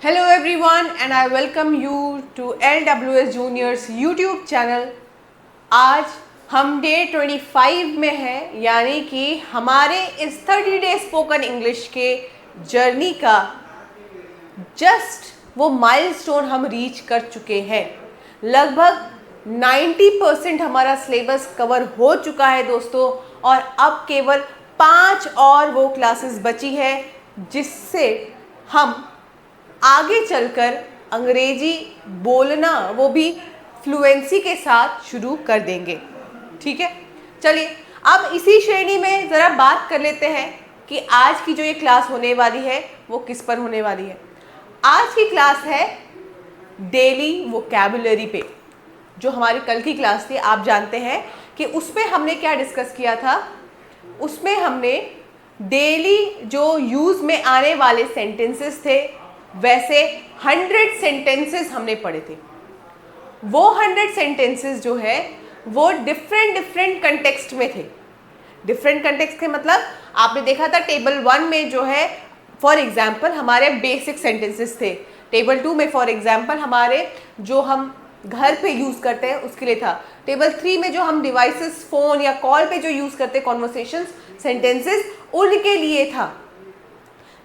Hello everyone and I welcome you to LWS Juniors YouTube channel. आज हम day 25 में हैं, यानी कि हमारे इस 30 डे स्पोकन इंग्लिश के जर्नी का जस्ट वो माइलस्टोन हम रीच कर चुके हैं। लगभग 90% हमारा सिलेबस कवर हो चुका है दोस्तों, और अब केवल 5 और वो क्लासेस बची है जिससे हम आगे चलकर अंग्रेजी बोलना वो भी फ्लुएंसी के साथ शुरू कर देंगे। ठीक है, चलिए अब इसी श्रेणी में ज़रा बात कर लेते हैं कि आज की जो ये क्लास होने वाली है वो किस पर होने वाली है। आज की क्लास है डेली वोकैबुलरी पे। जो हमारी कल की क्लास थी, आप जानते हैं कि उसमें हमने क्या डिस्कस किया था। उसमें हमने डेली जो यूज़ में आने वाले सेंटेंसेस थे, वैसे 100 सेंटेंसेस हमने पढ़े थे। वो 100 सेंटेंसेस जो है वो डिफरेंट कंटेक्स्ट में थे। डिफरेंट कंटेक्स्ट के मतलब आपने देखा था टेबल 1 में जो है फॉर एग्जांपल हमारे बेसिक सेंटेंसेस थे। टेबल 2 में फॉर एग्जांपल हमारे जो हम घर पे यूज़ करते हैं उसके लिए था। टेबल 3 में जो हम डिवाइसेस, फ़ोन या कॉल पे जो यूज़ करते हैं कॉन्वर्सेशंस, सेंटेंसेस, उनके लिए था।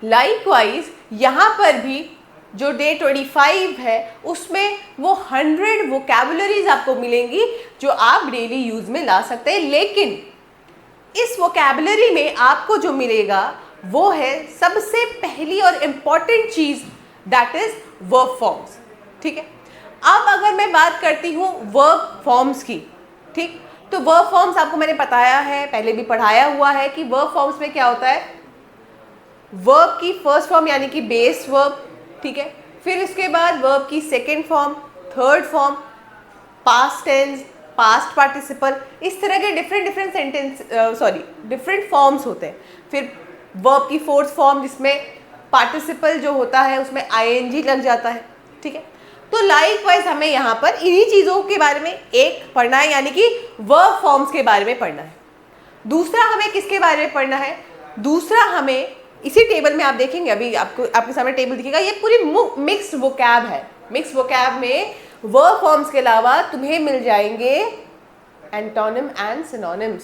लाइकवाइज यहाँ पर भी जो डे 25 है उसमें वो 100 वोकैबुलरीज आपको मिलेंगी जो आप डेली यूज़ में ला सकते हैं। लेकिन इस वोकैबुलरी में आपको जो मिलेगा वो है सबसे पहली और important cheese, that is verb forms. ठीक है, अब अगर मैं बात करती हूँ वर्ब फॉर्म्स की, ठीक, तो वर्ब फॉर्म्स आपको मैंने बताया है, पहले भी पढ़ाया हुआ है कि वर्ब फॉर्म्स में क्या होता है। वर्ब की फर्स्ट फॉर्म यानी कि बेस वर्ब, ठीक है, फिर उसके बाद वर्ब की second form, third form, past tense, past participle, इस तरह के डिफरेंट फॉर्म्स होते हैं। फिर वर्ब की फोर्थ फॉर्म जिसमें पार्टिसिपल जो होता है उसमें आईएनजी लग जाता है। ठीक है, तो लाइकवाइज हमें यहाँ पर इन्हीं चीज़ों के बारे में एक पढ़ना है, यानी कि वर्ब फॉर्म्स के बारे में पढ़ना है। दूसरा हमें किसके बारे में पढ़ना है? दूसरा हमें इसी टेबल में आप देखेंगे, अभी आपके सामने टेबल दिखेगा, ये पूरी मिक्स्ड वोकैब है। मिक्स्ड वोकैब में वर्ब फॉर्म्स के अलावा तुम्हें मिल जाएंगे एंटोनिम एंड सिनोनिम्स,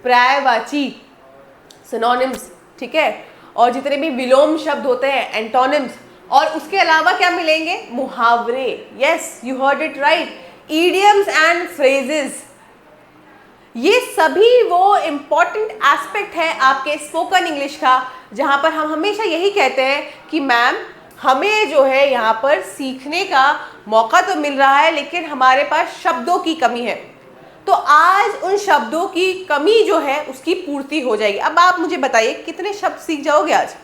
पर्यायवाची, सिनोनिम्स, ठीक है, और जितने भी विलोम शब्द होते हैं एंटोनिम्स, और उसके अलावा क्या मिलेंगे? मुहावरे। Yes, you heard it right, idioms and phrases. ये सभी वो इम्पॉर्टेंट एस्पेक्ट है आपके स्पोकन इंग्लिश का, जहाँ पर हम हमेशा यही कहते हैं कि मैम हमें जो है यहाँ पर सीखने का मौका तो मिल रहा है लेकिन हमारे पास शब्दों की कमी है। तो आज उन शब्दों की कमी जो है उसकी पूर्ति हो जाएगी। अब आप मुझे बताइए कितने शब्द सीख जाओगे आज?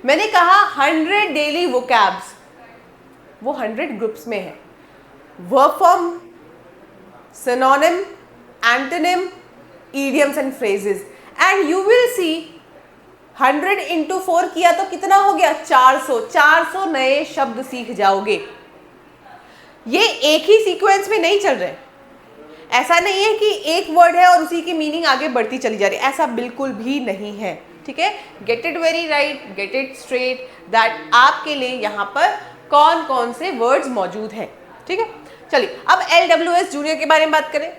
मैंने कहा 100 डेली वोकैब्स, वो 100 ग्रुप्स में है। Verb form, synonym, antonym, idioms and phrases, and you will see 100 into 4 किया तो कितना हो गया? 400 नए शब्द सीख जाओगे। ये एक ही सीक्वेंस में नहीं चल रहे। ऐसा नहीं है कि एक वर्ड है और उसी की मीनिंग आगे बढ़ती चली जा रही है, ऐसा बिल्कुल भी नहीं है। ठीक है, get it very right, get it straight, that आपके लिए यहाँ पर कौन कौन से वर्ड्स मौजूद हैं। ठीक है, चलिए अब LWS जूनियर के बारे में बात करें।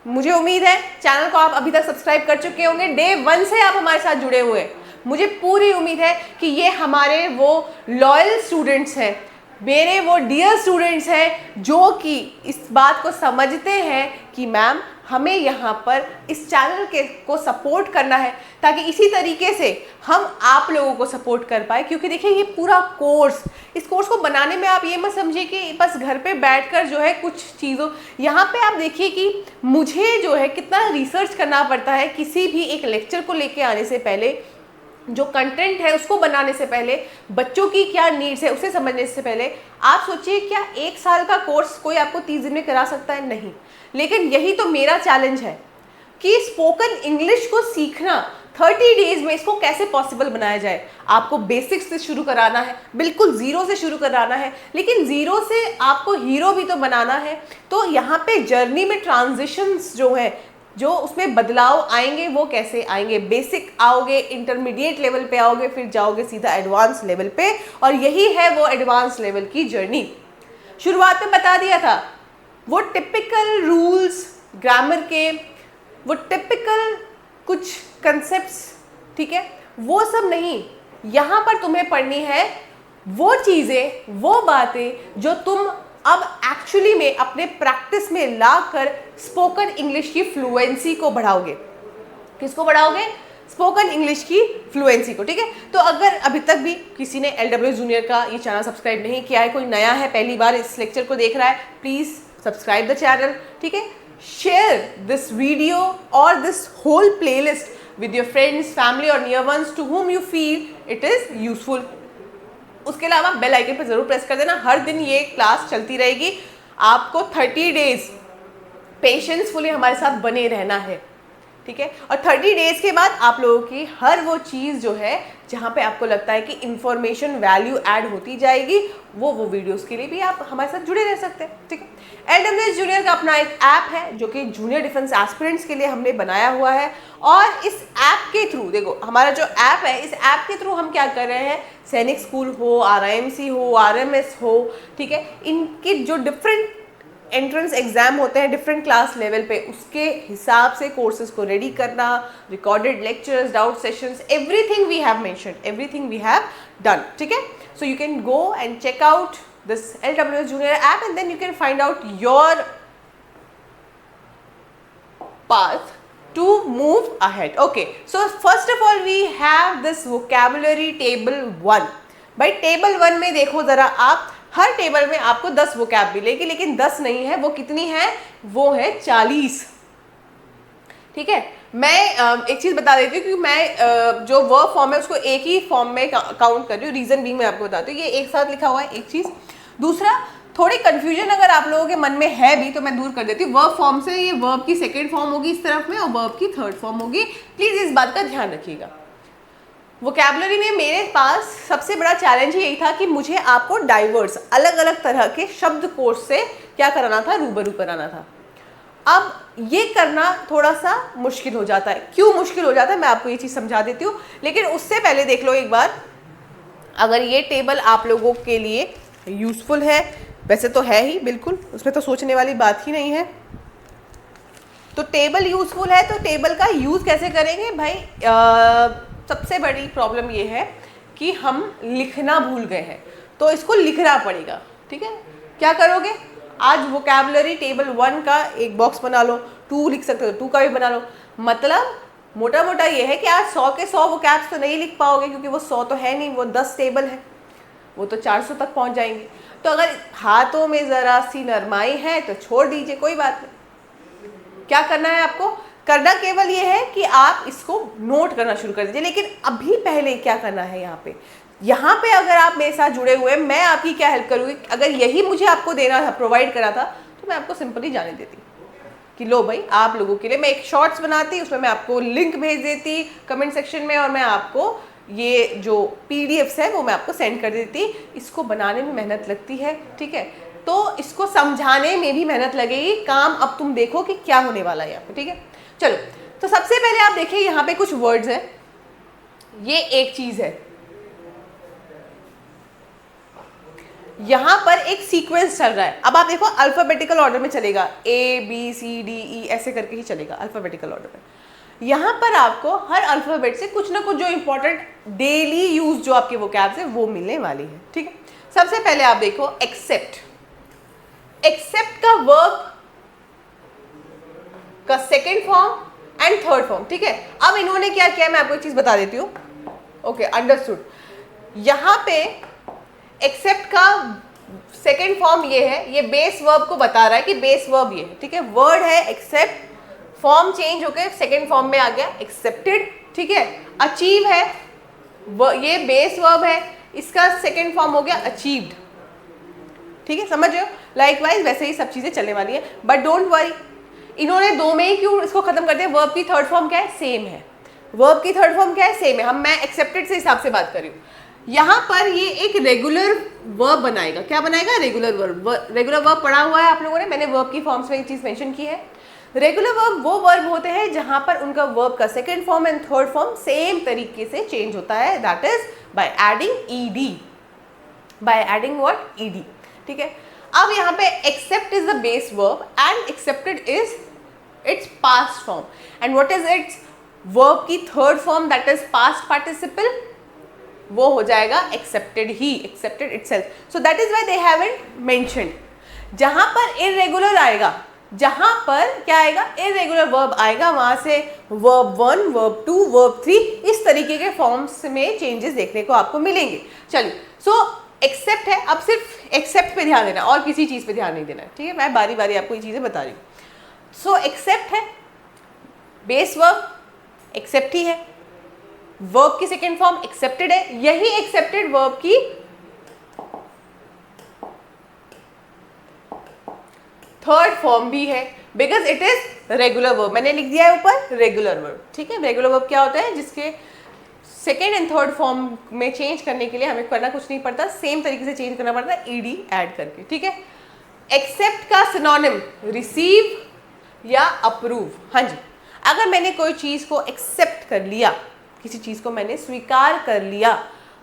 मुझे उम्मीद है चैनल को आप अभी तक सब्सक्राइब कर चुके होंगे, डे 1 से आप हमारे साथ जुड़े हुए हैं। मुझे पूरी उम्मीद है कि ये हमारे वो लॉयल स्टूडेंट्स हैं, मेरे वो डियर स्टूडेंट्स हैं जो कि इस बात को समझते हैं कि मैम हमें यहाँ पर इस चैनल को सपोर्ट करना है, ताकि इसी तरीके से हम आप लोगों को सपोर्ट कर पाए। क्योंकि देखिए ये पूरा कोर्स, इस कोर्स को बनाने में आप ये मत समझिए कि बस घर पे बैठकर जो है कुछ चीज़ों, यहाँ पे आप देखिए कि मुझे जो है कितना रिसर्च करना पड़ता है किसी भी एक लेक्चर को लेके आने से पहले, जो कंटेंट है उसको बनाने से पहले, बच्चों की क्या नीड्स है उसे समझने से पहले। आप सोचिए क्या 1 साल का कोर्स कोई आपको 30 दिन में करा सकता है? नहीं। लेकिन यही तो मेरा चैलेंज है कि स्पोकन इंग्लिश को सीखना 30 डेज में इसको कैसे पॉसिबल बनाया जाए। आपको बेसिक्स से शुरू कराना है, बिल्कुल ज़ीरो से शुरू कराना है, लेकिन ज़ीरो से आपको हीरो भी तो बनाना है। तो यहाँ पे जर्नी में ट्रांजिशंस जो है जो उसमें बदलाव आएंगे वो कैसे आएंगे, बेसिक आओगे, इंटरमीडिएट लेवल पे आओगे, फिर जाओगे सीधा एडवांस लेवल पे, और यही है वो एडवांस लेवल की जर्नी। शुरुआत में बता दिया था वो टिपिकल रूल्स ग्रामर के, वो टिपिकल कुछ कंसेप्ट्स, ठीक है, वो सब नहीं, यहाँ पर तुम्हें पढ़नी है वो चीज़ें, वो बातें जो तुम अब एक्चुअली में अपने प्रैक्टिस में लाकर स्पोकन इंग्लिश की फ्लुएंसी को बढ़ाओगे। किसको बढ़ाओगे? स्पोकन इंग्लिश की फ्लुएंसी को, ठीक है। तो अगर अभी तक भी किसी ने LW जूनियर का ये चैनल सब्सक्राइब नहीं किया है, कोई नया है, पहली बार इस लेक्चर को देख रहा है, प्लीज़ सब्सक्राइब द चैनल, ठीक है। शेयर दिस वीडियो और this whole playlist with your friends, family और near ones to whom you feel it is useful. उसके अलावा बेल आइकन पर जरूर प्रेस कर देना। हर दिन ये क्लास चलती रहेगी, आपको 30 डेज पेशेंसफुली हमारे साथ बने रहना है, ठीक है। और 30 डेज के बाद आप लोगों की हर वो चीज़ जो है जहाँ पे आपको लगता है कि इंफॉर्मेशन वैल्यू ऐड होती जाएगी, वो वीडियोस के लिए भी आप हमारे साथ जुड़े रह सकते हैं, ठीक है। LWS जूनियर का अपना एक ऐप है जो कि जूनियर डिफेंस एस्पिरेंट्स के लिए हमने बनाया हुआ है, और इस ऐप के थ्रू देखो हमारा जो ऐप है, इस ऐप के थ्रू हम क्या कर रहे हैं, सैनिक स्कूल हो, RIMC हो, RMS हो, ठीक है, इनके जो डिफरेंट एंट्रेंस एग्जाम होते हैं डिफरेंट क्लास लेवल पे, उसके हिसाब से कोर्सेज को रेडी करना, recorded lectures, doubt sessions, everything we have mentioned, everything we have done, ठीक है। So you can go and check out this LWS junior app and then you can find out your path to move ahead. Okay, so first of all we have this vocabulary table 1. भाई table 1 में देखो जरा आप, हर table में आपको 10 vocab मिलेगी, लेकिन 10 नहीं है, वो कितनी है, वो है 40, ठीक है। मैं एक चीज़ बता देती हूँ क्योंकि मैं जो वर्ब फॉर्म है उसको एक ही फॉर्म में काउंट कर रही हूँ, रीज़न भी मैं आपको बताती हूँ, ये एक साथ लिखा हुआ है, एक चीज़। दूसरा, थोड़ी कंफ्यूजन अगर आप लोगों के मन में है भी तो मैं दूर कर देती हूँ, वर्ब फॉर्म से ये वर्ब की सेकेंड फॉर्म होगी इस तरफ में और वर्ब की थर्ड फॉर्म होगी, प्लीज़ इस बात का ध्यान रखिएगा। वोकैबुलरी में मेरे पास सबसे बड़ा चैलेंज यही था कि मुझे आपको डाइवर्स अलग अलग तरह के शब्द कोर्स से क्या कराना था, रूबरू कराना था। अब ये करना थोड़ा सा मुश्किल हो जाता है। क्यों मुश्किल हो जाता है मैं आपको ये चीज़ समझा देती हूँ, लेकिन उससे पहले देख लो एक बार, अगर ये टेबल आप लोगों के लिए यूज़फुल है, वैसे तो है ही बिल्कुल, उसमें तो सोचने वाली बात ही नहीं है। तो टेबल यूज़फुल है तो टेबल का यूज़ कैसे करेंगे भाई? सबसे बड़ी प्रॉब्लम ये है कि हम लिखना भूल गए हैं, तो इसको लिखना पड़ेगा, ठीक है। क्या करोगे? आज वोकैबुलरी टेबल 1 का एक बॉक्स बना लो, 2 लिख सकते हो 2 का भी बना लो। मतलब मोटा मोटा ये है कि आज 100 के 100 वोकैब्स तो नहीं लिख पाओगे क्योंकि वो 100 तो है नहीं, वो 10 टेबल है, वो तो 400 तक पहुंच जाएंगे। तो अगर हाथों में ज़रा सी नरमाई है तो छोड़ दीजिए, कोई बात नहीं। क्या करना है आपको? करना केवल ये है कि आप इसको नोट करना शुरू कर दीजिए। लेकिन अभी पहले क्या करना है यहाँ पे अगर आप मेरे साथ जुड़े हुए हैं, मैं आपकी क्या हेल्प करूँगी? अगर यही मुझे आपको देना था, प्रोवाइड करा था, तो मैं आपको सिंपली जाने देती कि लो भाई आप लोगों के लिए मैं एक शॉर्ट्स बनाती, उसमें मैं आपको लिंक भेज देती कमेंट सेक्शन में, और मैं आपको ये जो PDFs है वो मैं आपको सेंड कर देती। इसको बनाने में मेहनत लगती है, ठीक है, तो इसको समझाने में भी मेहनत लगेगी। काम अब तुम देखो कि क्या होने वाला है यहाँ पे, ठीक है। चलो, तो सबसे पहले आप देखिए यहाँ पे कुछ वर्ड्स हैं, ये एक चीज़ है, यहाँ पर एक सीक्वेंस चल रहा है। अब आप देखो अल्फाबेटिकल ऑर्डर में चलेगा, ABCDE ऐसे करके ही चलेगा अल्फाबेटिकल ऑर्डर में। यहाँ पर आपको हर अल्फाबेट से कुछ ना कुछ जो इंपॉर्टेंट डेली यूज जो आपके वोकैब्स है वो मिलने वाली है, ठीक है। सबसे पहले आप देखो एक्सेप्ट। एक्सेप्ट का वर्ब का second form and third form, ठीक है। अब इन्होंने क्या किया मैं आपको एक चीज बता देती हूँ। Okay, understood. यहाँ पे एक्सेप्ट का सेकेंड फॉर्म ये है, ये बेस वर्ब को बता रहा है कि बेस वर्ब ये है, ठीक है। वर्ड है एक्सेप्ट, फॉर्म चेंज होकर सेकेंड फॉर्म में आ गया एक्सेप्टेड, ठीक है। अचीव है, ये बेस वर्ब है, इसका सेकेंड फॉर्म हो गया अचीव्ड, ठीक है। समझ रहे हो? लाइकवाइज वैसे ही सब चीजें चलने वाली है, बट डोंट वरी, इन्होंने 2 में ही क्यों इसको खत्म कर दिया? वर्ब की थर्ड फॉर्म क्या है? सेम है। वर्ब की थर्ड फॉर्म क्या है? सेम है। मैं एक्सेप्टेड से हिसाब से बात कर रही हूँ। यहाँ पर ये एक रेगुलर वर्ब बनाएगा। क्या बनाएगा? Regular verb. रेगुलर वर्ब पढ़ा हुआ है आप लोगों ने, मैंने वर्ब की फॉर्म्स में एक चीज़ मेंशन की है। रेगुलर वर्ब वो वर्ब होते हैं जहां पर उनका वर्ब का second form and third form same तरीके से चेंज होता है, that is by adding ED, by adding what, ED. ठीक है, अब यहाँ पे accept is the base verb and accepted is its past form, and what is its verb की third form, that is past participle, वो हो जाएगा accepted ही, accepted itself. So that is why they haven't mentioned. जहां पर irregular आएगा, जहां पर क्या आएगा, इररेगुलर वर्ब आएगा, वहां से वर्ब 1, वर्ब 2, वर्ब 3 इस तरीके के फॉर्म्स में चेंजेस देखने को आपको मिलेंगे। चलिए, सो एक्सेप्ट है, अब सिर्फ एक्सेप्ट पे ध्यान देना और किसी चीज पे ध्यान नहीं देना, ठीक है, मैं बारी बारी आपको ये चीजें बता रही हूँ। सो एक्सेप्ट है, बेस वर्ब एक्सेप्ट ही है, वर्ब की सेकेंड फॉर्म एक्सेप्टेड है, यही एक्सेप्टेड वर्ब की थर्ड फॉर्म भी है, because it is regular verb. मैंने लिख दिया है ऊपर रेगुलर वर्ब, ठीक है। रेगुलर वर्ब क्या होता है, जिसके सेकेंड एंड थर्ड फॉर्म में चेंज करने के लिए हमें करना कुछ नहीं पड़ता, सेम तरीके से चेंज करना पड़ता है ईडी ऐड करके, ठीक है। एक्सेप्ट का सिनोनिम रिसीव या अप्रूव। हाँ जी, अगर मैंने कोई चीज को एक्सेप्ट कर लिया, किसी चीज को मैंने स्वीकार कर लिया,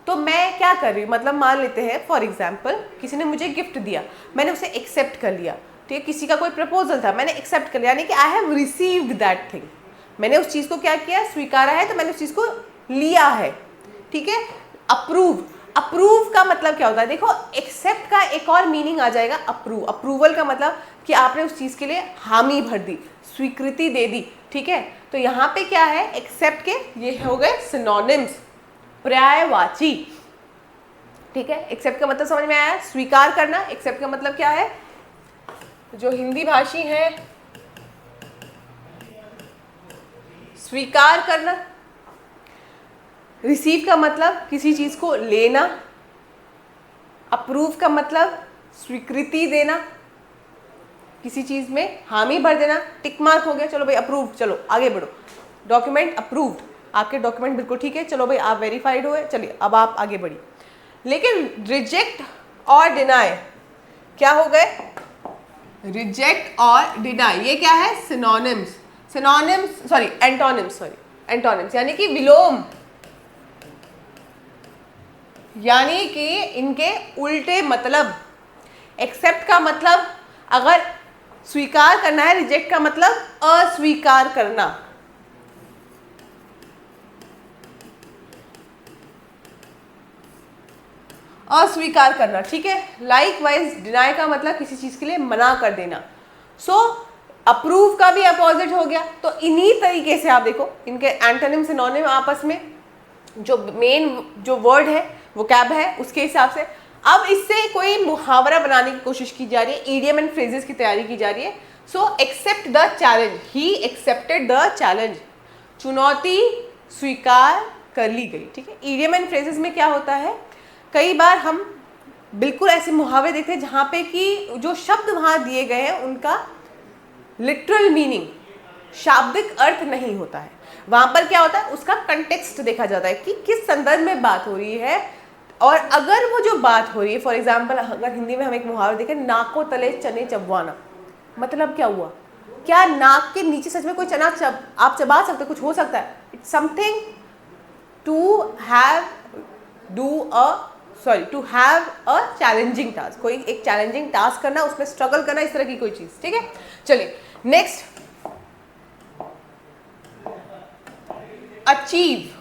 तो मैं क्या कर रही हूँ, मतलब मान लेते हैं फॉर एग्जाम्पल किसी ने मुझे गिफ्ट दिया, मैंने उसे एक्सेप्ट कर लिया, ठीक है। किसी का कोई प्रपोजल था, मैंने एक्सेप्ट कर लिया, यानी कि I have received that thing, मैंने उस चीज को क्या किया, स्वीकारा है, तो मैंने उस चीज को लिया है, ठीक है। अप्रूव, अप्रूव का मतलब क्या होता है, देखो एक्सेप्ट का एक और मीनिंग आ जाएगा अप्रूव। अप्रूवल का मतलब कि आपने उस चीज के लिए हामी भर दी, स्वीकृति दे दी, ठीक है। तो यहाँ पे क्या है, एक्सेप्ट के ये हो गए सिनोनिम्स, पर्यायवाची, ठीक है। एक्सेप्ट का मतलब समझ में आया, स्वीकार करना। एक्सेप्ट का मतलब क्या है, जो हिंदी भाषी है, स्वीकार करना। रिसीव का मतलब किसी चीज को लेना। अप्रूव का मतलब स्वीकृति देना, किसी चीज में हामी भर देना, टिक मार्क हो गया, चलो भाई अप्रूव, चलो आगे बढ़ो, डॉक्यूमेंट अप्रूव्ड, आपके डॉक्यूमेंट बिल्कुल ठीक है, चलो भाई आप वेरीफाइड हुए, चलिए अब आप आगे बढ़िए। लेकिन रिजेक्ट और डिनाई क्या हो गए, रिजेक्ट और डिनाई ये क्या है, synonyms, synonyms sorry antonyms, sorry antonyms यानी कि विलोम, यानी कि इनके उल्टे मतलब। एक्सेप्ट का मतलब अगर स्वीकार करना है, रिजेक्ट का मतलब अस्वीकार करना। अस्वीकार करना, ठीक है। लाइक वाइज डिनाई का मतलब किसी चीज के लिए मना कर देना। सो अप्रूव का भी अपोजिट हो गया। तो इन्हीं तरीके से आप देखो इनके एंटोनिम सिनोनिम आपस में जो मेन जो वर्ड है वो कैब है उसके हिसाब से। अब इससे कोई मुहावरा बनाने की कोशिश की जा रही है, ईडियम एंड फ्रेजेस की तैयारी की जा रही है। So accept the challenge, he accepted the challenge, चुनौती स्वीकार कर ली गई, ठीक है। ईडियम एंड फ्रेजेस में क्या होता है, कई बार हम बिल्कुल ऐसे मुहावरे देखते हैं जहाँ पे कि जो शब्द वहाँ दिए गए हैं उनका लिटरल मीनिंग, शाब्दिक अर्थ नहीं होता है। वहाँ पर क्या होता है, उसका कंटेक्स्ट देखा जाता है कि किस संदर्भ में बात हो रही है। और अगर वो जो बात हो रही है, फॉर एग्जाम्पल अगर हिंदी में हम एक मुहावरा देखें, नाकों तले चने चबवाना, मतलब क्या हुआ, क्या नाक के नीचे सच में कोई चना आप चबा सकते, कुछ हो सकता है। It's something to have to have a challenging task, कोई एक चैलेंजिंग टास्क करना, उसमें स्ट्रगल करना, इस तरह की कोई चीज, ठीक है। चलिए नेक्स्ट, अचीव।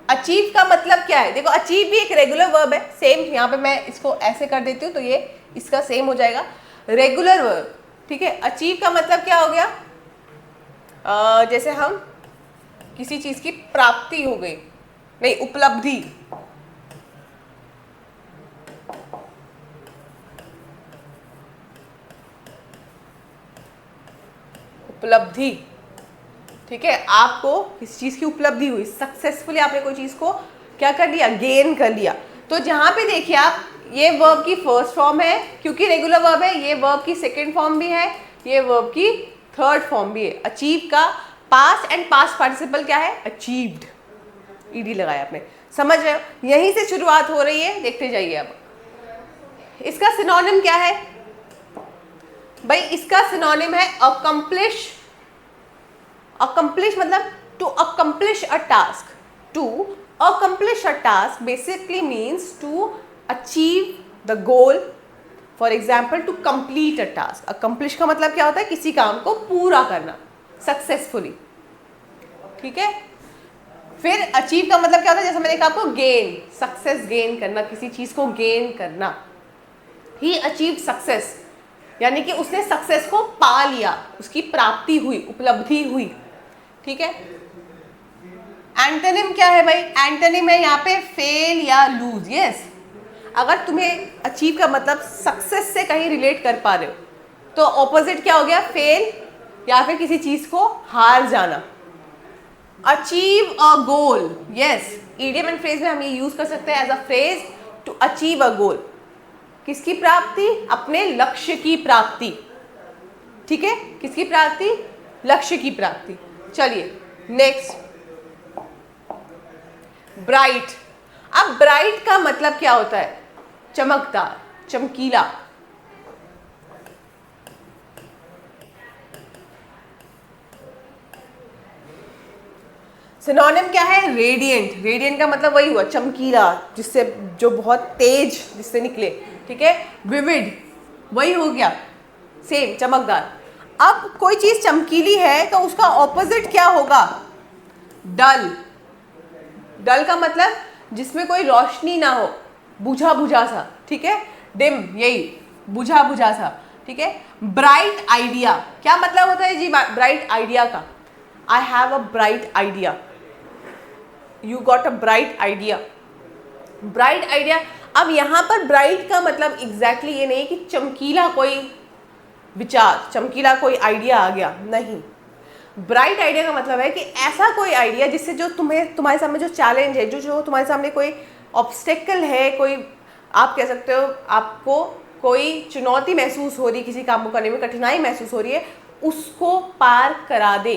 अचीव का मतलब क्या है, देखो अचीव भी एक रेगुलर वर्ब है, सेम यहाँ पे मैं इसको ऐसे कर देती हूँ तो ये इसका सेम हो जाएगा, रेगुलर वर्ब, ठीक है। अचीव का मतलब क्या हो गया, जैसे हम किसी चीज की प्राप्ति हो गई, नहीं उपलब्धि, उपलब्धि, ठीक है। आपको किसी चीज की उपलब्धि हुई, सक्सेसफुली आपने कोई चीज को क्या कर लिया, गेन कर लिया। तो जहां पे देखिए आप, ये वर्ब की फर्स्ट फॉर्म है क्योंकि रेगुलर वर्ब है, ये वर्ब की सेकंड फॉर्म भी है, ये वर्ब की थर्ड फॉर्म भी है। अचीव का पास्ट एंड पास्ट पार्टिसिपल क्या है, अचीव्ड, ईडी लगाया आपने, समझ रहे हो, यहीं से शुरुआत हो रही है, देखते जाइए। अब इसका सिनोनिम क्या है भाई, इसका सिनोनिम है अकम्प्लिश अकम्प्लिश मतलब to accomplish a task, to accomplish a task basically means to achieve the goal. For example to complete a task, accomplish का मतलब क्या होता है, किसी काम को पूरा करना सक्सेसफुली, ठीक है। फिर अचीव का मतलब क्या होता है, जैसे मैंने कहा आपको, गेन, सक्सेस गेन करना, किसी चीज को गेन करना। ही अचीव सक्सेस यानी कि उसने सक्सेस को पा लिया, उसकी प्राप्ति हुई, उपलब्धि हुई, ठीक है। एंटोनिम क्या है भाई, एंटोनिम है यहाँ पे फेल या लूज। यस, अगर तुम्हें अचीव का मतलब सक्सेस से कहीं रिलेट कर पा रहे हो तो ऑपोजिट क्या हो गया, फेल या फिर किसी चीज को हार जाना। Achieve a goal, yes, idiom and phrase में हम ये यूज कर सकते हैं as a phrase to achieve a goal. किसकी प्राप्ति, अपने लक्ष्य की प्राप्ति, ठीक है, किसकी प्राप्ति, लक्ष्य की प्राप्ति। चलिए नेक्स्ट, ब्राइट। अब ब्राइट का मतलब क्या होता है, चमकदार, चमकीला। सिनोनिम क्या है, रेडिएंट। रेडिएंट का मतलब वही हुआ, चमकीला, जिससे, जो बहुत तेज जिससे निकले, ठीक है। विविड, वही हो गया, सेम, चमकदार। अब कोई चीज चमकीली है तो उसका ऑपोजिट क्या होगा, डल। डल का मतलब जिसमें कोई रोशनी ना हो, बुझा बुझा सा, ठीक है। डिम, यही बुझा बुझा सा, ठीक है। ब्राइट आइडिया, क्या मतलब होता है जी ब्राइट आइडिया का, I have a bright idea, you got a bright idea. Bright idea, अब यहाँ पर ब्राइट का मतलब एग्जैक्टली ये नहीं कि चमकीला कोई विचार, चमकीला कोई आइडिया आ गया, नहीं। ब्राइट आइडिया का मतलब है कि ऐसा कोई आइडिया जिससे जो तुम्हारे सामने जो चैलेंज है, जो तुम्हारे सामने कोई ऑब्स्टेकल है, कोई, आप कह सकते हो आपको कोई चुनौती महसूस हो रही, किसी काम को करने में कठिनाई महसूस हो रही है, उसको पार करा दे।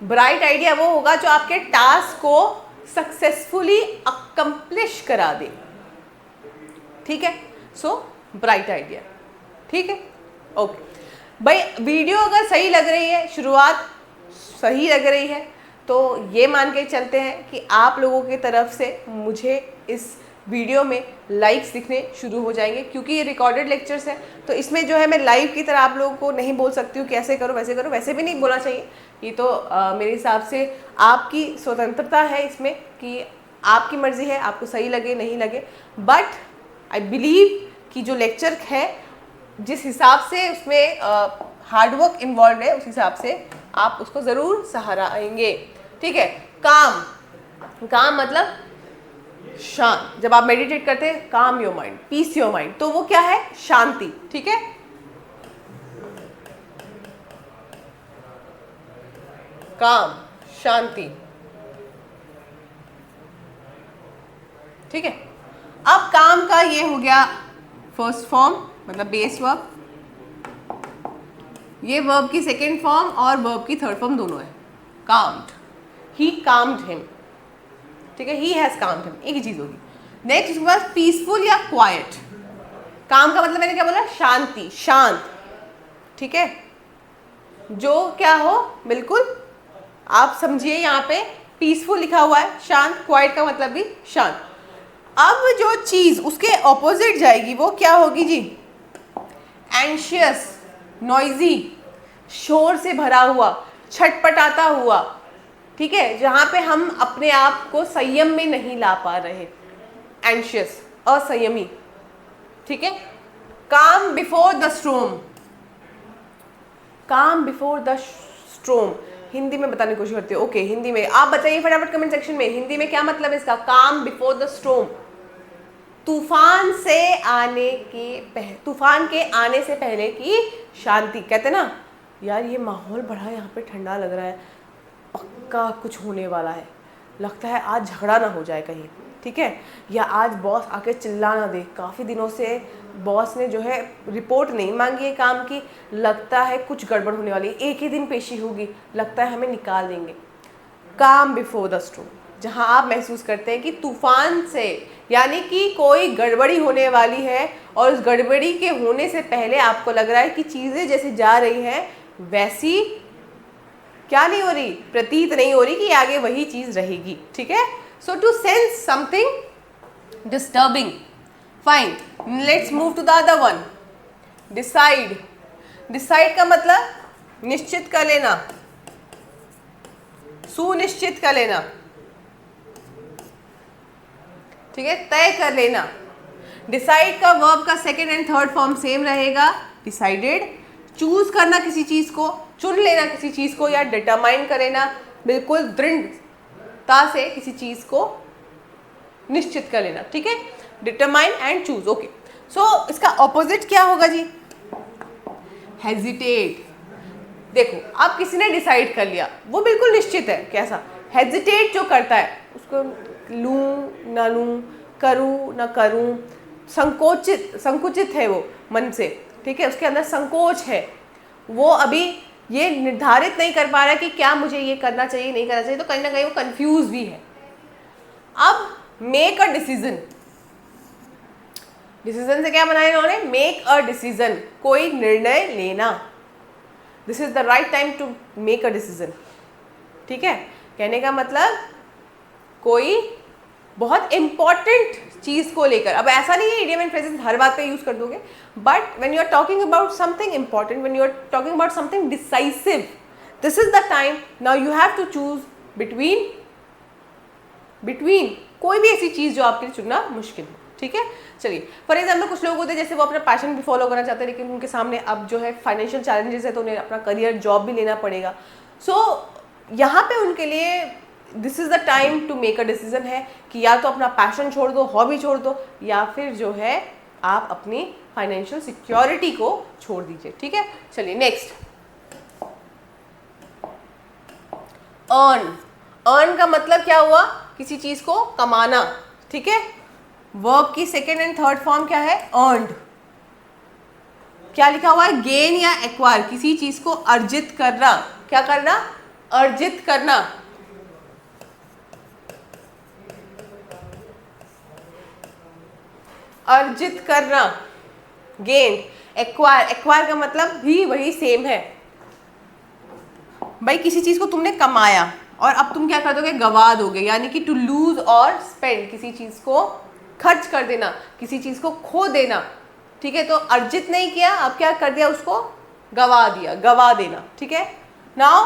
ब्राइट आइडिया वो होगा जो आपके टास्क को सक्सेसफुली अकम्प्लिश करा दे, ठीक है। सो ब्राइट आइडिया, ठीक है, ओके भाई। वीडियो अगर सही लग रही है, शुरुआत सही लग रही है, तो ये मान के चलते हैं कि आप लोगों की तरफ से मुझे इस वीडियो में लाइक्स दिखने शुरू हो जाएंगे, क्योंकि ये रिकॉर्डेड लेक्चर्स है तो इसमें जो है मैं लाइव की तरह आप लोगों को नहीं बोल सकती हूँ कैसे करो वैसे करो, वैसे भी नहीं बोलना चाहिए। ये तो मेरे हिसाब से आपकी स्वतंत्रता है इसमें कि आपकी मर्ज़ी है, आपको सही लगे नहीं लगे। बट आई बिलीव कि जो लेक्चर है, जिस हिसाब से उसमें हार्डवर्क इन्वॉल्व है, उस हिसाब से आप उसको ज़रूर सहारा आएंगे, ठीक है। काम, काम मतलब शांत। जब आप मेडिटेट करते हैं, calm your mind, peace your mind, तो वो क्या है, शांति, ठीक है। काम, शांति, ठीक है। अब काम का ये हो गया फर्स्ट फॉर्म, मतलब बेस वर्ब। ये वर्ब की सेकेंड फॉर्म और वर्ब की थर्ड फॉर्म दोनों है, काम्ड, ही काम्ड हिम, ठीक है, ही हैज काम्ड हिम, एक ही चीज होगी। नेक्स्ट उसके बाद पीसफुल या क्वाइट। काम का मतलब मैंने क्या बोला, शांति, शांत, ठीक है, जो क्या हो, बिल्कुल आप समझिए, यहाँ पे पीसफुल लिखा हुआ है, शांत, क्वाइट का मतलब भी शांत। अब जो चीज उसके ऑपोजिट जाएगी वो क्या होगी जी, एंशियस, नॉइजी, शोर से भरा हुआ, छटपटाता हुआ, ठीक है, जहां पे हम अपने आप को संयम में नहीं ला पा रहे, एंशियस, असंयमी, ठीक है। काम बिफोर द स्ट्रोम, काम बिफोर द स्ट्रोम, हिंदी में बताने की कोशिश करती हूँ, ओके, हिंदी में आप बताइए फटाफट कमेंट सेक्शन में, हिंदी में क्या मतलब है इसका, काम बिफोर द स्ट्रोम। तूफान के आने से पहले की शांति। कहते ना यार ये माहौल बड़ा यहाँ पे ठंडा लग रहा है, पक्का कुछ होने वाला है, लगता है आज झगड़ा ना हो जाए कहीं, ठीक है, या आज बॉस आके चिल्ला ना दे, काफ़ी दिनों से बॉस ने जो है रिपोर्ट नहीं मांगी है काम की, लगता है कुछ गड़बड़ होने वाली है, एक ही दिन पेशी होगी, लगता है हमें निकाल देंगे। काम बिफोर द स्टॉर्म, जहां आप महसूस करते हैं कि तूफान से, यानी कि कोई गड़बड़ी होने वाली है और उस गड़बड़ी के होने से पहले आपको लग रहा है कि चीज़ें जैसे जा रही हैं वैसी क्या नहीं हो रही, प्रतीत नहीं हो रही कि आगे वही चीज रहेगी, ठीक है। So to sense something disturbing, fine. Let's move to the other one, decide. Decide का मतलब निश्चित कर लेना, सुनिश्चित कर लेना, ठीक है, तय कर लेना। डिसाइड का वर्ब का second and third form same रहेगा, डिसाइडेड। चूज करना किसी चीज को, चुन लेना किसी चीज को, या डिटरमाइन कर लेना, बिल्कुल दृढ़ता से किसी चीज को निश्चित कर लेना, ठीक है। Determine and choose, okay. So इसका ऑपोजिट क्या होगा जी? हेजिटेट। देखो अब किसी ने डिसाइड कर लिया, वो बिल्कुल निश्चित है, कैसा? हेजिटेट जो करता है उसको लूं ना लूं, करूं ना करूं, संकुचित है वो मन से, ठीक है, उसके अंदर संकोच है, वो अभी ये निर्धारित नहीं कर पा रहा है कि क्या मुझे ये करना चाहिए नहीं करना चाहिए, तो कहीं ना कहीं वो कंफ्यूज भी है। अब मेक अ डिसीजन, डिसीजन से क्या बनाया इन्होंने? मेक अ डिसीजन, कोई निर्णय लेना। This is the right time to make a decision, ठीक है। कहने का मतलब कोई बहुत इंपॉर्टेंट चीज को लेकर, अब ऐसा नहीं है इडियम एंड फ्रेजेस हर बात पे यूज कर दोगे, but when you are talking about something important, when you are talking about something decisive, this is the time now you have to choose between कोई भी ऐसी चीज जो आपके लिए चुनना मुश्किल हो, ठीक है। चलिए फॉर एग्जाम्पल कुछ लोग होते हैं जैसे वो अपना पैशन भी फॉलो करना चाहते हैं, लेकिन उनके सामने अब जो है फाइनेंशियल चैलेंजेस है, तो उन्हें अपना करियर जॉब भी लेना पड़ेगा। सो यहाँ पे उनके लिए this is the time to make a decision है कि या तो अपना पैशन छोड़ दो, हॉबी छोड़ दो, या फिर जो है आप अपनी फाइनेंशियल सिक्योरिटी को छोड़ दीजिए, ठीक है। चलिए नेक्स्ट, अर्न। अर्न का मतलब क्या हुआ? किसी चीज को कमाना, ठीक है। वर्ब की सेकेंड एंड थर्ड फॉर्म क्या है? अर्नड। क्या लिखा हुआ है? गेन या एक्वायर, किसी चीज को अर्जित करना। क्या करना? अर्जित करना। अर्जित करना, गेन। एक्वायर, एक्वायर का मतलब भी वही सेम है भाई, किसी चीज को तुमने कमाया और अब तुम क्या कर दोगे? गवा दोगे, यानी कि टू लूज और स्पेंड, किसी चीज को खर्च कर देना, किसी चीज को खो देना, ठीक है। तो अर्जित नहीं किया, अब क्या कर दिया? उसको गवा दिया, गवा देना, ठीक है। Now